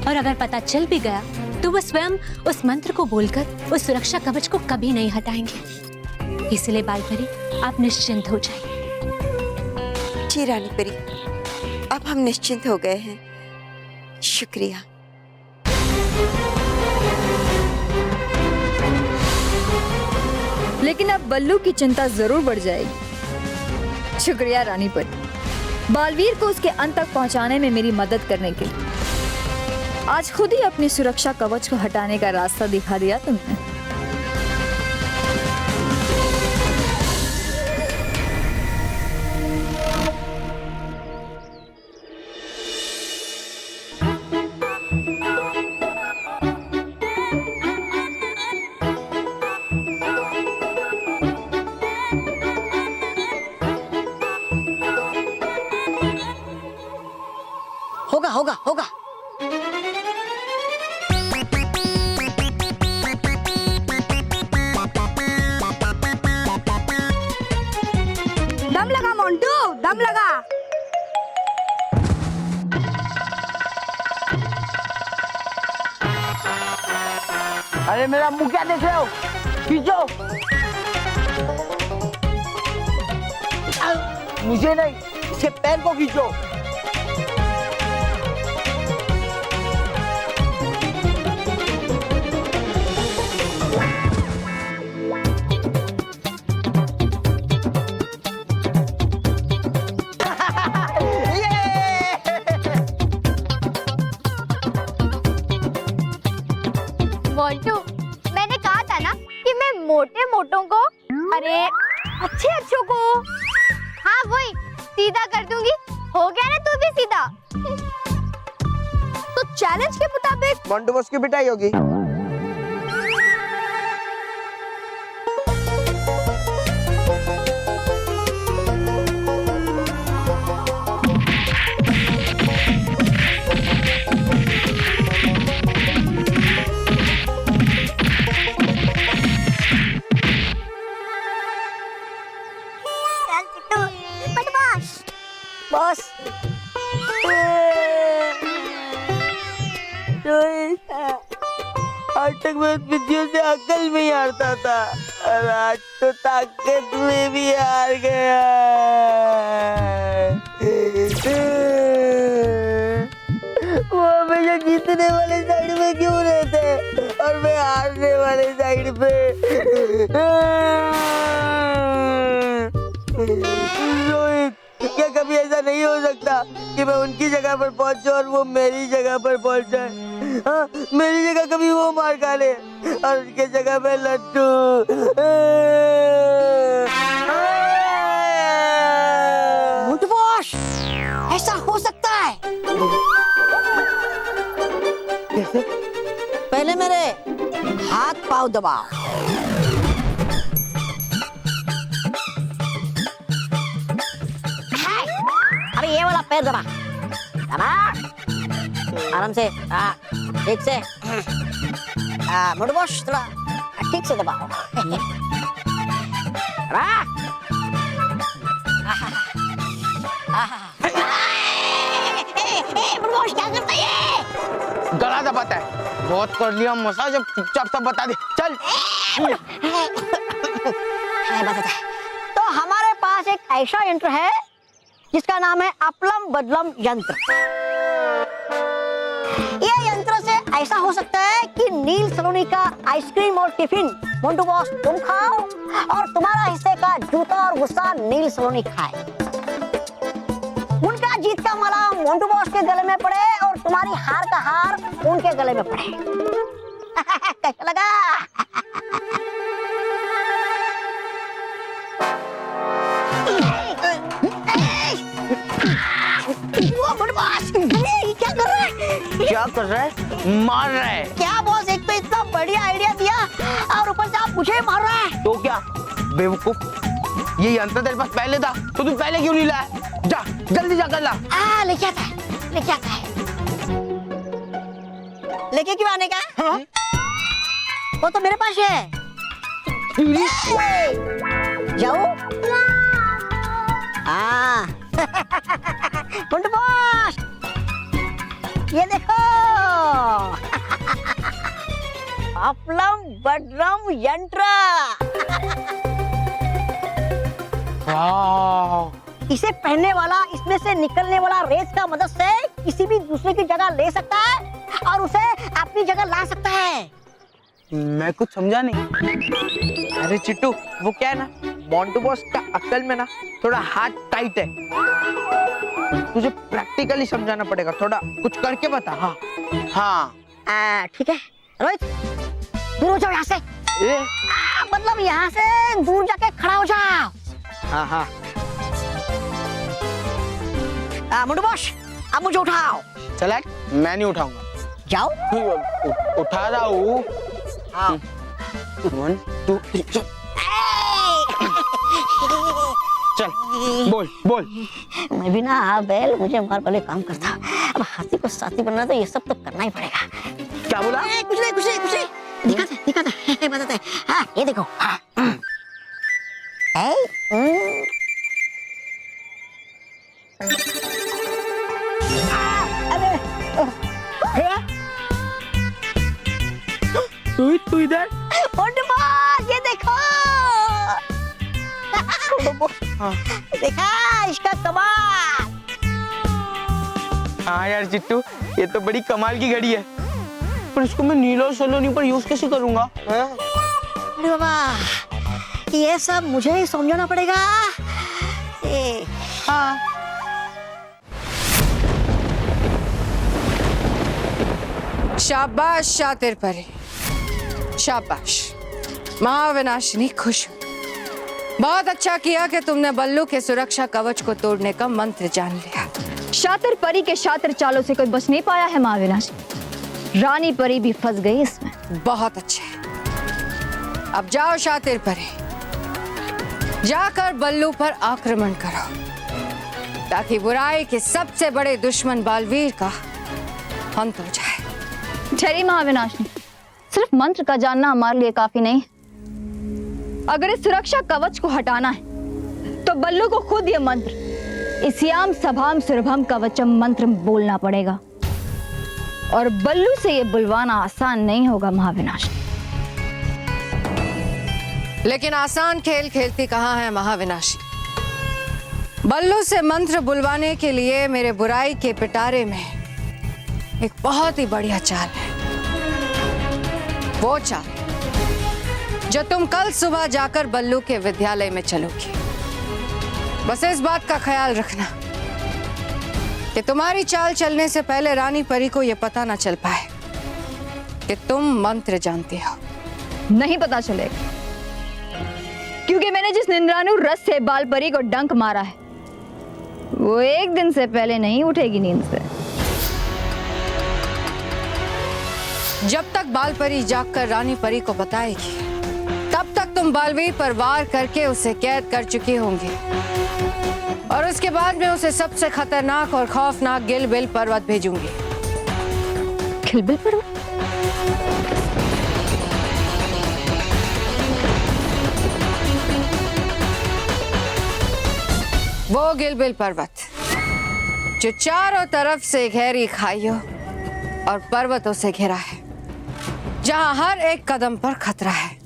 और अगर पता चल भी गया तो वो स्वयं उस मंत्र को बोलकर उस सुरक्षा कवच को कभी नहीं हटाएंगे। इसलिए बालपरी, आप निश्चिंत हो जाइए। जी रानी परी, अब हम निश्चिंत हो गए हैं। शुक्रिया। लेकिन अब बल्लू की चिंता जरूर बढ़ जाएगी। शुक्रिया रानी परी, बालवीर को उसके अंत तक पहुंचाने में मेरी मदद करने के लिए। आज खुद ही अपनी सुरक्षा कवच को हटाने का रास्ता दिखा दिया तुमने। अरे मेरा मुंह क्या देख रहे हो? खींचो। मुझे नहीं, इसके पैर को खींचो। मोंटू, मैंने कहा था ना कि मैं मोटे मोटों को, अरे अच्छे अच्छों को, हाँ वही सीधा कर दूंगी। हो गया ना तू भी सीधा। तो चैलेंज के मुताबिक मोंटू बॉस की पिटाई होगी। बॉस आज तक मैं विद्या से अकल में ही हारता था और आज तो ताकत में भी हार गया। वो हमेशा जीतने वाले साइड में क्यों रहते और मैं हारने वाले साइड पे। रोहित, क्या कभी ऐसा नहीं हो सकता कि मैं उनकी जगह पर पहुंचूं और वो मेरी जगह पर पहुंच जाए? हाँ, मेरी जगह कभी वो मार खा ले और उनके जगह पे लड्डू। मोंटू बॉस, ऐसा हो सकता है? कैसे? पहले मेरे हाथ पाँव दबाओ। अरे ये वाला पैर दबा, दबा आराम से। ठीक से। मोंटू बॉस, थोड़ा ठीक से दबाओ। मोंटू बॉस क्या करता है? गला दबाता है। बहुत कर लिया मसाज, अब चुपचाप सब बता दे। चल। बताता है। तो हमारे पास एक ऐसा यंत्र है जिसका नाम है अपलम बदलम यंत्र। ये यंत्र से ऐसा हो सकता है कि नील सलोनी का आइसक्रीम और टिफिन मोंटू बॉस तुम खाओ और तुम्हारा हिस्से का जूता और गुस्सा नील सलोनी खाए। उनका जीत का माला मोंटू बॉस के गले में पड़े और तुम्हारी हार का हार उनके गले में पड़े। कैसा लगा? क्या कर रहा है? क्या कर रहा है? मार रहा है। क्या बॉस, एक तो इतना बढ़िया आइडिया दिया और ऊपर से आप मुझे मार रहा है। तो क्या बेवकूफ, ये यंत्र तेरे पास पहले था तो तू पहले क्यों नहीं लाया? जा जल्दी जाकर ला। लेके आता है, लेके आता है। लेके क्यों आने का? हाँ? वो तो मेरे पास है। जाओ। मोंटू बॉस, ये देखो। अपलम बदलम यंत्र। इसे पहनने वाला इसमें से निकलने वाला रेस का मदद से किसी भी दूसरे की जगह ले सकता है और उसे अपनी जगह ला सकता है। मैं कुछ समझा नहीं। अरे चिट्टू, वो क्या है ना, मोंटू बॉस का अक्ल में ना थोड़ा हाथ टाइट है। तुझे प्रैक्टिकली समझाना पड़ेगा, थोड़ा कुछ करके बता। हाँ हाँ ठीक है। रोहित, दूर हो जाओ यहाँ से। मतलब यहाँ से दूर जाके खड़ा हो जाओ। हाँ। मोंटू बॉस, अब मुझे उठाओ। चला, मैं नहीं उठाऊंगा। जाओ। उठा रहा हूँ। 1 2 3 चल। बोल बोल। मैं भी ना बैल मुझे मार वाले काम करता। अब हाथी को साथी बनना तो ये सब तो करना ही पड़ेगा। क्या बोला? कुछ नहीं। दिखाते बताते। हाँ, ये देखो। तू इधर। मोंटू बॉस, ये देखो। हाँ देखा इसका कमाल। हाँ यार चिट्टू, ये तो बड़ी कमाल की घड़ी है, पर इसको मैं नीला और सलोनी पर यूज कैसे करूंगा? अरे बाबा, ये सब मुझे ही समझाना पड़ेगा। हाँ। शाबाश शातिर परी, शाबाश। महाविनाशिनी खुश हूं। बहुत अच्छा किया कि तुमने बल्लू के सुरक्षा कवच को तोड़ने का मंत्र जान लिया। शातिर परी के शातिर चालों से कोई बच नहीं पाया है महाविनाश। रानी परी भी फंस गई इसमें। बहुत अच्छे। अब जाओ शातिर परी, जाकर बल्लू पर आक्रमण करो, ताकि बुराई के सबसे बड़े दुश्मन बालवीर का अंत हो जाए। ठहरी महाविनाशनी, सिर्फ मंत्र का जानना हमारे लिए काफी नहीं। अगर इस सुरक्षा कवच को हटाना है तो बल्लू को खुद ये मंत्र इस्याम सभाम सुरभम कवचम मंत्र बोलना पड़ेगा, और बल्लू से ये बुलवाना आसान नहीं होगा महाविनाश। लेकिन आसान खेल खेलती कहाँ है महाविनाशी। बल्लू से मंत्र बुलवाने के लिए मेरे बुराई के पिटारे में एक बहुत ही बढ़िया चाल है। वो चाल जो तुम कल सुबह जाकर बल्लू के विद्यालय में चलोगी। बस इस बात का ख्याल रखना कि तुम्हारी चाल चलने से पहले रानी परी को यह पता ना चल पाए कि तुम मंत्र जानती हो। नहीं पता चलेगा, क्योंकि मैंने जिस निंद्रानु रस से बाल परी को डंक मारा है, वो एक दिन से पहले नहीं उठेगी नींद से। जब तक बाल परी जागकर रानी परी को बताएगी, तब तक तुम बालवीर पर वार करके उसे कैद कर चुकी होंगी, और उसके बाद मैं उसे सबसे खतरनाक और खौफनाक गिलबिल पर्वत भेजूंगी। गिलबिल पर्वत? वो गिलबिल पर्वत जो चारों तरफ से गहरी खाइयों और पर्वतों से घिरा है, जहां हर एक कदम पर खतरा है।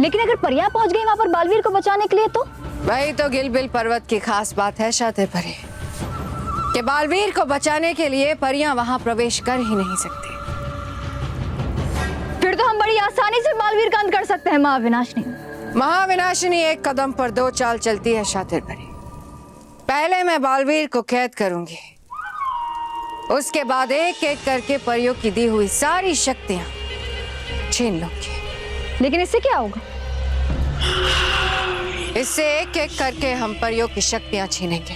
लेकिन अगर परियां पहुंच गई वहां पर बालवीर को बचाने के लिए तो? वही तो गिलबिल पर्वत की खास बात है शातिर परी, कि बालवीर को बचाने के लिए परियां वहां प्रवेश कर ही नहीं सकती। फिर तो हम बड़ी आसानी से बालवीर का अंत कर सकते हैं महाविनाशिनी। महाविनाशिनी एक कदम पर दो चाल चलती है शातिर परी। पहले मैं बालवीर को कैद करूंगी, उसके बाद एक एक करके परियों की दी हुई सारी शक्तियां छीन लूंगी। लेकिन इससे क्या होगा? इससे एक एक करके हम परियों की शक्तियां छीनेंगे,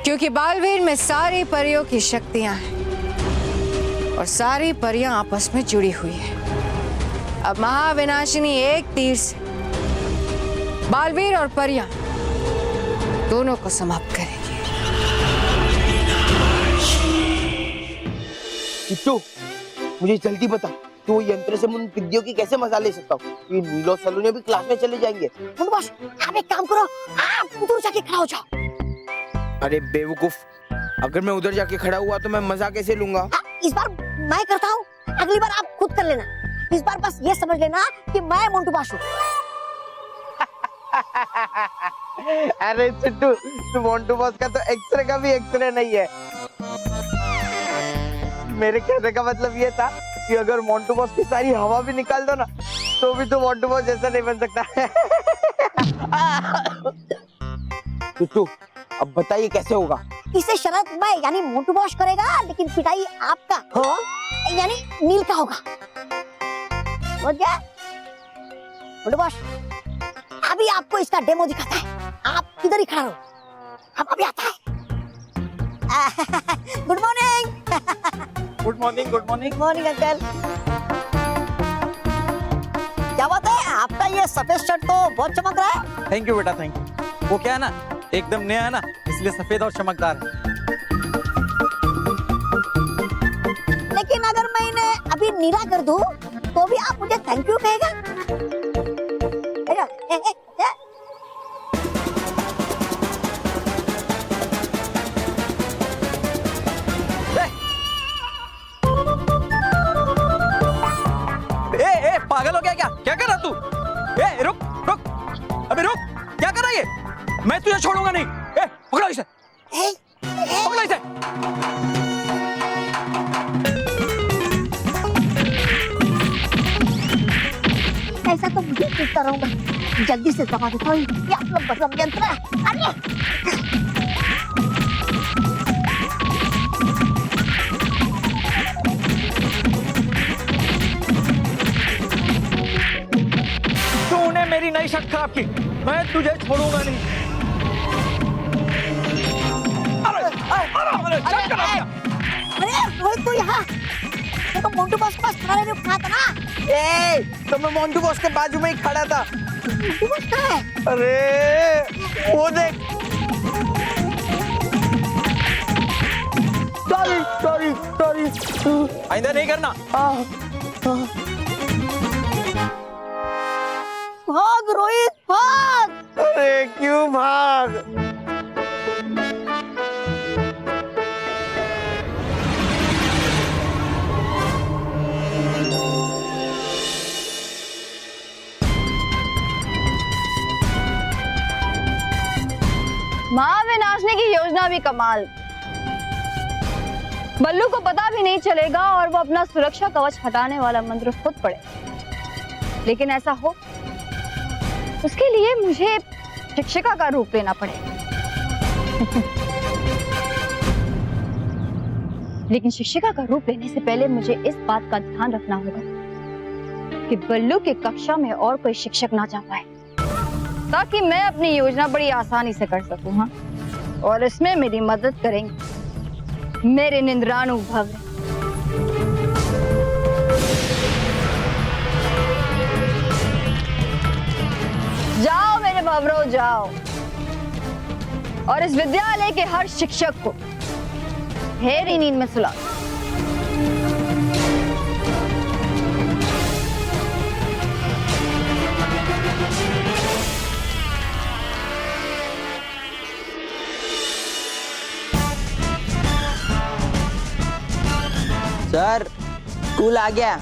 क्योंकि बालवीर में सारी परियों की शक्तियां हैं और सारी परियां आपस में जुड़ी हुई हैं। अब महाविनाशिनी एक तीर से बालवीर और परियां दोनों को समाप्त करेगी। चिट्टू, मुझे जल्दी बता, तो यंत्र से मैं उन पिद्दियों की कैसे मजा ले सकता हूँ? ये नीलो और सलोनी भी क्लास में चले जाएंगे। बस आप एक काम करो, आप उधर जाके खड़ा हो जाओ। अरे बेवकूफ, अगर मैं उधर जाके खड़ा हुआ तो मैं मजा कैसे लूंगा? इस बार मैं करता हूँ, अगली बार आप खुद कर लेना। इस बार बस ये समझ लेना कि मैं मोंटू बॉस हूँ। अरे चिट्टू, तू मोंटू बॉस का तो एक्सरे का भी एक्सरे नहीं है। मेरे कहने का मतलब ये था कि अगर मोंटू बॉस की सारी हवा भी निकाल दो ना, तो भी तो मोंटू बॉस जैसा नहीं बन सकता। चिट्टू, अब बताइए कैसे होगा? इसे शरत मैं यानी मोंटू बॉस करेगा, लेकिन पिटाई आपका हो यानी नील का होगा। समझ गया? मोंटू बॉस अभी आपको इसका डेमो दिखाता है, आप इधर ही खड़ा रहो, हम अभी आता है। Good morning. Good morning, good morning. Good morning uncle. क्या बात है, आपका ये सफेद शर्ट तो बहुत चमक रहा है। थैंक यू बेटा, थैंक यू। वो क्या है ना, एकदम नया है ना, इसलिए सफेद और चमकदार है। लेकिन अगर मैं इन्हें अभी नीला कर दूं, तो भी आप मुझे थैंक यू कहेगा? पागल हो गया क्या? क्या कर रहा तू? ए रुक रुक, अबे रुक, क्या कर रहा है ये? मैं तुझे छोड़ूंगा नहीं। ए पकड़ो इसे, पकड़ो इसे। ऐसा तो मुझे करता रहूंगा, जल्दी से दबा देता हूँ ये अपना बसम यंत्र। अरे तूने मेरी नई शर्ट खराब की, मैं तुझे छोड़ूंगा नहीं। अरे रोहित तो यहाँ, वो तो मोंटू बॉस के पास खड़ा रहने को कहा था ना। ए, तो मैं मोंटू बॉस के बाजू में ही खड़ा था। मोंटू बॉस कहाँ है? अरे वो देख। Sorry sorry sorry. आइंदा नहीं करना। भाग रोहित भाग। अरे क्यों भाग? महाविनाशनी की योजना भी कमाल। बल्लू को पता भी नहीं चलेगा और वो अपना सुरक्षा कवच हटाने वाला मंत्र खुद पढ़े। लेकिन ऐसा हो उसके लिए मुझे शिक्षिका का रूप लेना पड़ेगा। लेकिन शिक्षिका का रूप लेने से पहले मुझे इस बात का ध्यान रखना होगा कि बल्लू की कक्षा में और कोई शिक्षक ना जा पाए, ताकि मैं अपनी योजना बड़ी आसानी से कर सकूं। हाँ, और इसमें मेरी मदद करेंगे मेरे निंद्रानु भव्य। जाओ मेरे भवरो जाओ, और इस विद्यालय के हर शिक्षक को गहरी नींद में सुला। सर स्कूल आ गया।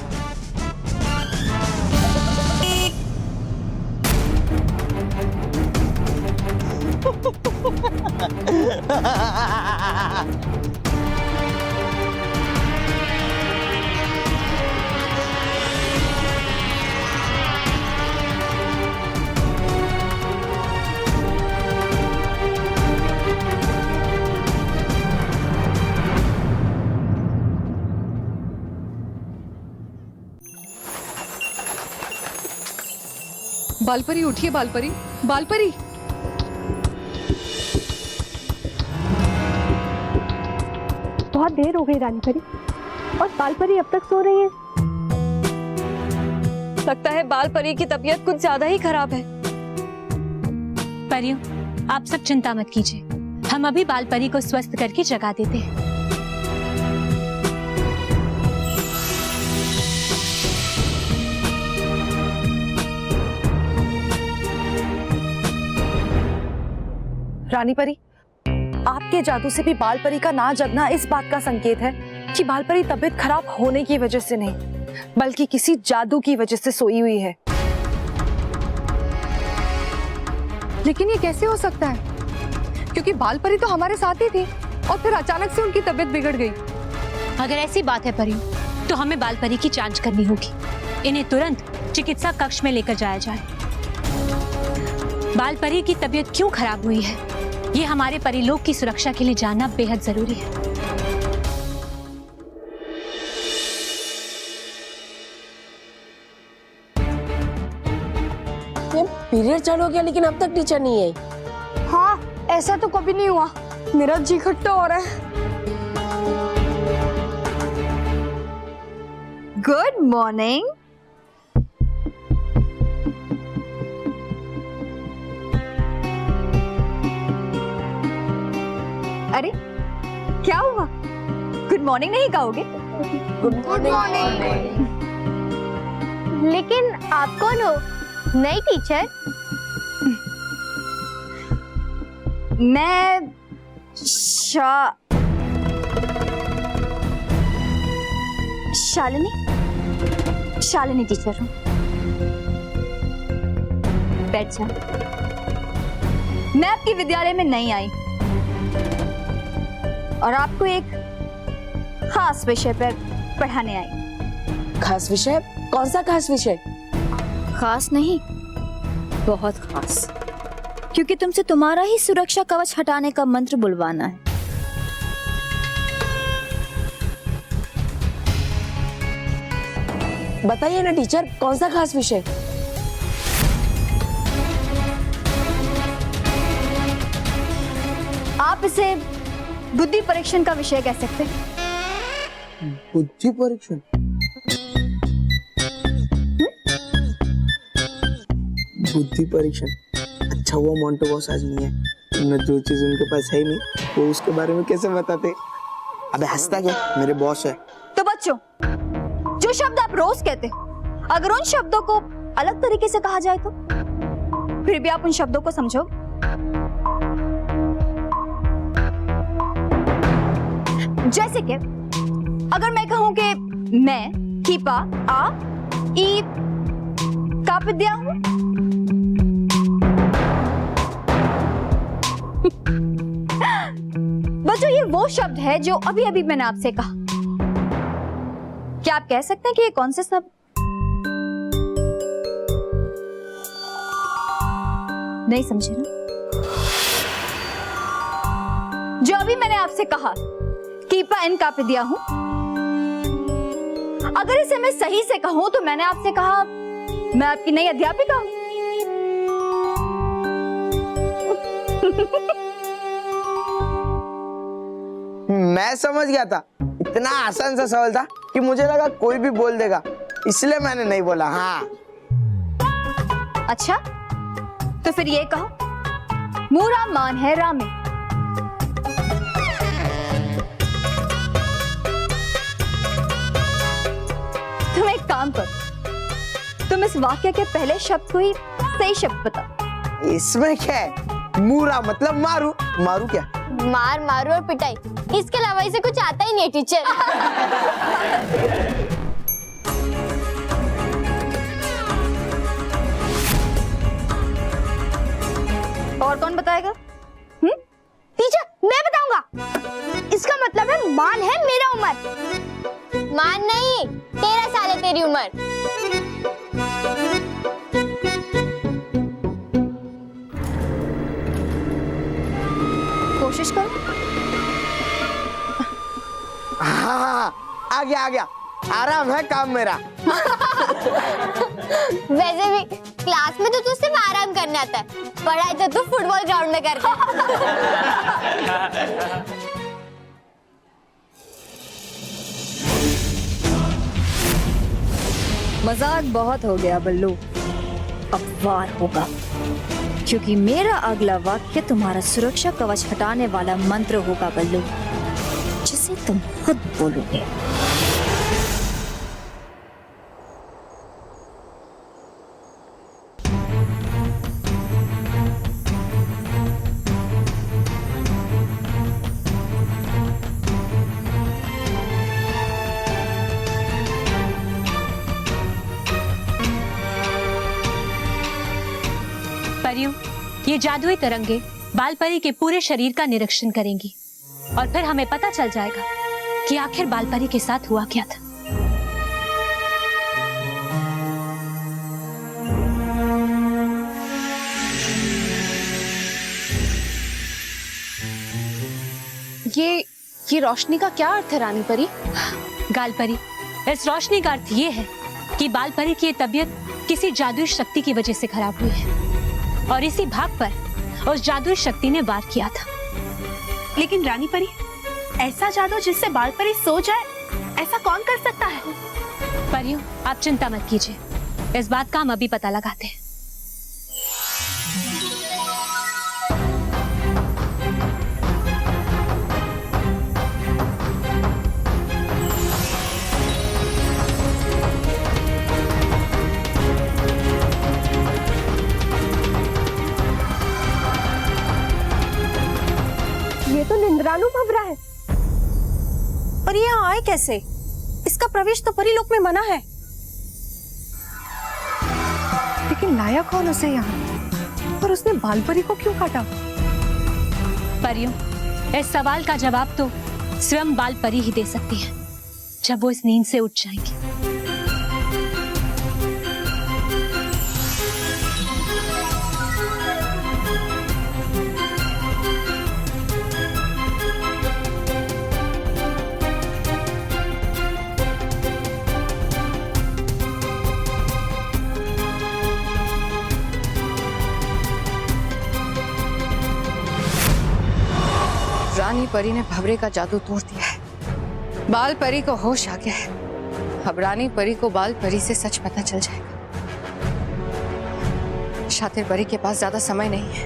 बालपरी उठिए, बालपरी, बालपरी। बहुत देर हो गई रानी परी, और बालपरी अब तक सो रही है। लगता है बालपरी की तबीयत कुछ ज्यादा ही खराब है। परियों, आप सब चिंता मत कीजिए, हम अभी बालपरी को स्वस्थ करके जगा देते हैं। रानी परी, आपके जादू से भी बालपरी का ना जगना इस बात का संकेत है कि बालपरी तबीयत खराब होने की वजह से नहीं, बल्कि किसी जादू की वजह से सोई हुई है। लेकिन ये कैसे हो सकता है? क्योंकि बालपरी तो हमारे साथ ही थी और फिर अचानक से उनकी तबीयत बिगड़ गई। अगर ऐसी बात है परियों, तो हमें बालपरी की जांच करनी होगी। इन्हें तुरंत चिकित्सा कक्ष में लेकर जाया जाए। बालपरी की तबीयत क्यों खराब हुई है, ये हमारे परिलोक की सुरक्षा के लिए जानना बेहद जरूरी है। पीरियड चालू हो गया लेकिन अब तक टीचर नहीं आई। हाँ, ऐसा तो कभी नहीं हुआ। मेरा जी खट्टा हो रहा है। Good morning. अरे क्या हुआ? गुड मॉर्निंग नहीं कहोगे? Good morning. लेकिन आप कौन हो? नई टीचर? मैं शालिनी टीचर हूँ। बैठ जा। मैं आपके विद्यालय में नहीं आई और आपको एक खास विषय पर पढ़ाने आई। खास विषय? कौन सा खास विषय? खास नहीं, बहुत खास, क्योंकि तुमसे तुम्हारा ही सुरक्षा कवच हटाने का मंत्र बुलवाना है। बताइए ना टीचर, कौन सा खास विषय? आप इसे बुद्धि परीक्षण का विषय कह सकते हैं। बुद्धि परीक्षण? बुद्धि परीक्षण? अच्छा हुआ मोंटू बॉस आज नहीं है, न जो चीज उनके पास है ही नहीं वो उसके बारे में कैसे बताते। अबे हंसता क्या, मेरे बॉस है। तो बच्चों, जो शब्द आप रोज कहते हो, अगर उन शब्दों को अलग तरीके से कहा जाए तो फिर भी आप उन शब्दों को समझो। जैसे कि अगर मैं कहूं कि मैं कीपा आ ई का विद्या हूं, बच्चों ये वो शब्द है जो अभी अभी मैंने आपसे कहा। क्या आप कह सकते हैं कि ये कौन से शब्द? नहीं समझे ना? जो अभी मैंने आपसे कहा कीपा इन का दिया हूं, अगर इसे मैं सही से कहूं तो मैंने आपसे कहा मैं आपकी नई अध्यापिका हूं। मैं समझ गया था, इतना आसान सा सवाल था कि मुझे लगा कोई भी बोल देगा, इसलिए मैंने नहीं बोला। हाँ। अच्छा, तो फिर ये कहो मूरा मान है रामे। तुम एक काम करो, तुम इस वाक्य के पहले शब्द को ही सही शब्द बताओ। इसमें क्या है? मूरा मतलब मारू। मारू क्या? मार मारू और पिटाई, इसके अलावा इसे कुछ आता ही नहीं टीचर। और कौन बताएगा? टीचर मैं बताऊंगा। इसका मतलब है मान है मेरा उम्र। मान नहीं, 13 साल है तेरी उम्र। कोशिश करो। हाँ, आ गया। आराम है काम मेरा। वैसे भी क्लास में तो तू सिर्फ आराम करने आता है, पढ़ाई तो तू फुटबॉल ग्राउंड में करता है। मजाक बहुत हो गया बल्लू, अब वार होगा, क्योंकि मेरा अगला वाक्य तुम्हारा सुरक्षा कवच हटाने वाला मंत्र होगा बल्लू, जिसे तुम खुद बोलोगे। परियों, ये जादुई तरंगे बालपरी के पूरे शरीर का निरीक्षण करेंगी और फिर हमें पता चल जाएगा कि आखिर बालपरी के साथ हुआ क्या था। ये रोशनी का क्या अर्थ है रानी परी? गालपरी, इस रोशनी का अर्थ ये है कि बालपरी की तबीयत किसी जादुई शक्ति की वजह से खराब हुई है और इसी भाग पर उस जादुई शक्ति ने वार किया था। लेकिन रानी परी, ऐसा जादू जिससे बालपरी सो जाए, ऐसा कौन कर सकता है? परियों, आप चिंता मत कीजिए, इस बात का हम अभी पता लगाते हैं। ये तो निंद्रानु भवरा है, और ये आए कैसे? इसका प्रवेश तो परीलोक में मना है। लेकिन लाया कौन उसे यहाँ? उसने बालपरी को क्यों काटा? परियों, इस सवाल का जवाब तो स्वयं बालपरी ही दे सकती है जब वो इस नींद से उठ जाएंगी। रानी परी ने भंवरे का जादू तोड़ दिया है। बाल परी को होश आ गया है। अब रानी परी को बाल परी से सच पता चल जाएगा। शातिर परी के पास ज्यादा समय नहीं है।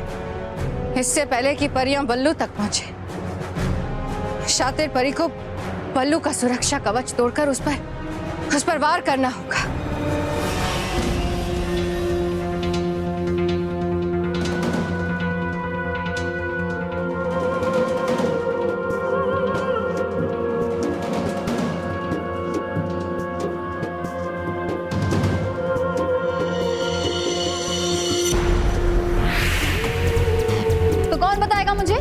इससे पहले कि परियां बल्लू तक पहुंचे, शातिर परी को बल्लू का सुरक्षा कवच तोड़कर उस पर वार करना होगा। कौन बताएगा मुझे?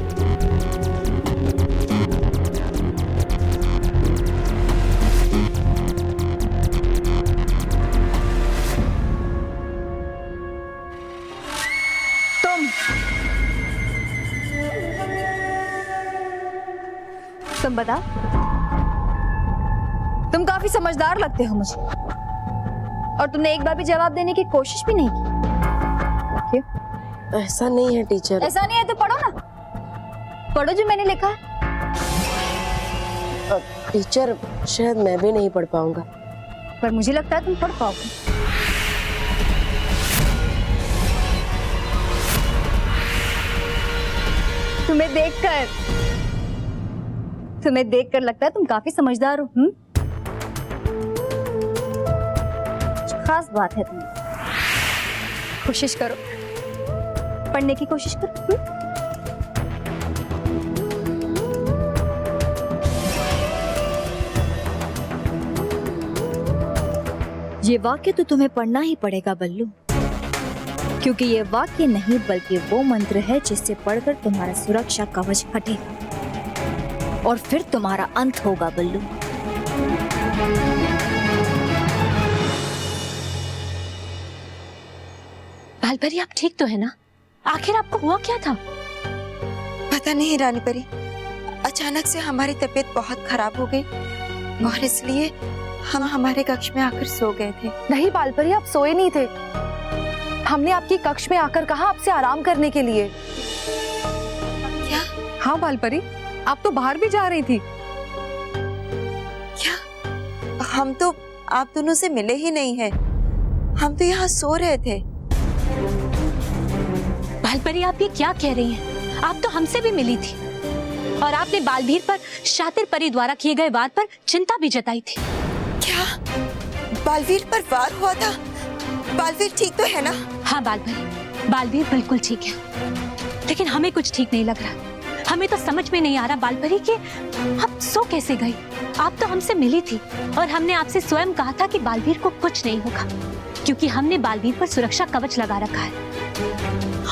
तुम बताओ। तुम काफी समझदार लगते हो मुझे, और तुमने एक बार भी जवाब देने की कोशिश भी नहीं की। क्यों? ऐसा नहीं है टीचर। ऐसा नहीं है तो पढ़ो ना, पढ़ो जो मैंने लिखा है। टीचर शायद मैं भी नहीं पढ़ पाऊंगा, पर मुझे लगता है तुम पढ़ पाओगे। तुम्हें देखकर लगता है तुम काफी समझदार हो। खास बात है तुम। कोशिश करो, पढ़ने की कोशिश करो। ये वाक्य तो तुम्हें पढ़ना ही पड़ेगा बल्लू, क्योंकि ये वाक्य नहीं बल्कि वो मंत्र है जिससे पढ़कर तुम्हारा सुरक्षा कवच हटेगा और फिर तुम्हारा अंत होगा बल्लू। बालपरी, आप ठीक तो है ना? आखिर आपको हुआ क्या था? पता नहीं रानी परी, अचानक से हमारी तबीयत बहुत खराब हो गई और इसलिए हम हमारे कक्ष में आकर सो गए थे। नहीं बालपरी, आप सोए नहीं थे। हमने आपकी कक्ष में आकर कहा आपसे आराम करने के लिए। क्या? हाँ बालपरी, आप तो बाहर भी जा रही थी। क्या? हम तो आप दोनों से मिले ही नहीं हैं। हम तो यहाँ सो रहे थे। बालपरी, आप ये क्या कह रही हैं? आप तो हमसे भी मिली थी और आपने बालवीर पर शातिर परी द्वारा किए गए वार पर चिंता भी जताई थी। क्या बालवीर पर वार हुआ था? बालवीर ठीक तो है ना? हाँ बालपरी, बालवीर बिल्कुल ठीक है, लेकिन हमें कुछ ठीक नहीं लग रहा। हमें तो समझ में नहीं आ रहा बालपरी कि आप सो कैसे गई। आप तो हमसे मिली थी और हमने आपसे स्वयं कहा था कि बालवीर को कुछ नहीं होगा, क्योंकि हमने बालवीर पर सुरक्षा कवच लगा रखा है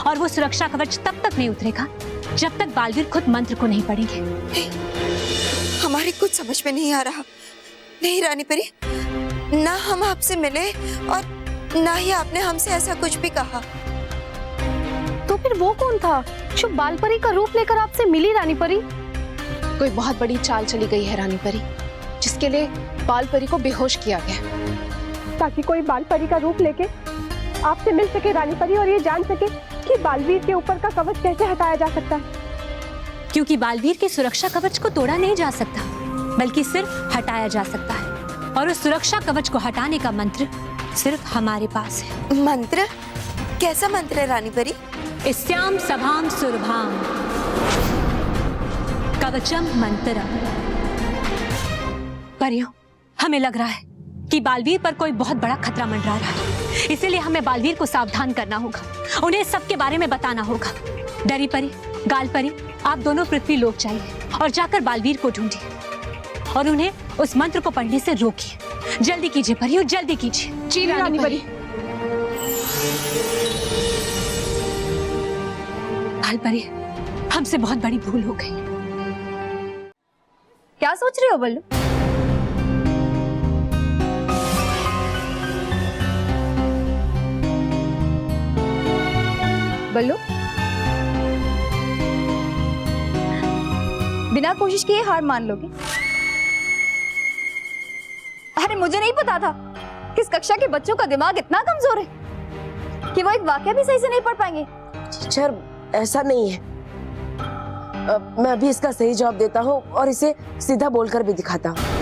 और वो सुरक्षा कवच तब तक नहीं उतरेगा जब तक बालवीर खुद मंत्र को नहीं पढ़ेंगे। हमारी कुछ समझ में नहीं आ रहा। नहीं रानी परी, ना हम आपसे मिले और ना ही आपने हमसे ऐसा कुछ भी कहा। तो फिर वो कौन था जो बालपरी का रूप लेकर आपसे मिली रानी परी? कोई बहुत बड़ी चाल चली गई है रानी परी, जिसके लिए बालपरी को बेहोश किया गया, ताकि कोई बालपरी का रूप लेके आपसे मिल सके रानी परी और ये जान सके कि बालवीर के ऊपर का कवच कैसे हटाया जा सकता है। क्योंकि बालवीर के सुरक्षा कवच को तोड़ा नहीं जा सकता, बल्कि सिर्फ हटाया जा सकता है, और उस सुरक्षा कवच को हटाने का मंत्र सिर्फ हमारे पास है। मंत्र? कैसा मंत्र है रानी परी? इस्याम सभाम सुरभाम कवचम मंत्रम। परियों, हमें लग रहा है कि बालवीर पर कोई बहुत बड़ा खतरा मंडरा रहा है, इसीलिए हमें बालवीर को सावधान करना होगा, उन्हें सबके बारे में बताना होगा। डरी परी, गाल परी, आप दोनों पृथ्वी लोक जाइए और जाकर बालवीर को ढूंढिए और उन्हें उस मंत्र को पढ़ने से रोकिए। जल्दी कीजिए परियों, जल्दी कीजिए। जी रानी परी। बालपरी, हमसे बहुत बड़ी भूल हो गई। क्या सोच रहे हो बल्लू? बल्लू, बिना कोशिश किए हार मान लोगे? अरे मुझे नहीं पता था कि इस कक्षा के बच्चों का दिमाग इतना कमजोर है कि वो एक वाक्य भी सही से नहीं पढ़ पाएंगे। टीचर, ऐसा नहीं है। मैं अभी इसका सही जवाब देता हूँ और इसे सीधा बोलकर भी दिखाता हूँ।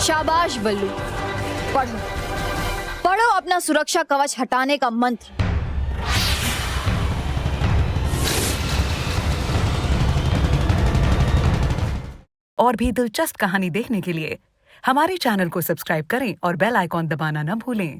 शाबाश बल्लू, पढ़ो पढ़ो अपना सुरक्षा कवच हटाने का मंत्र। और भी दिलचस्प कहानी देखने के लिए हमारे चैनल को सब्सक्राइब करें और बेल आइकॉन दबाना न भूलें।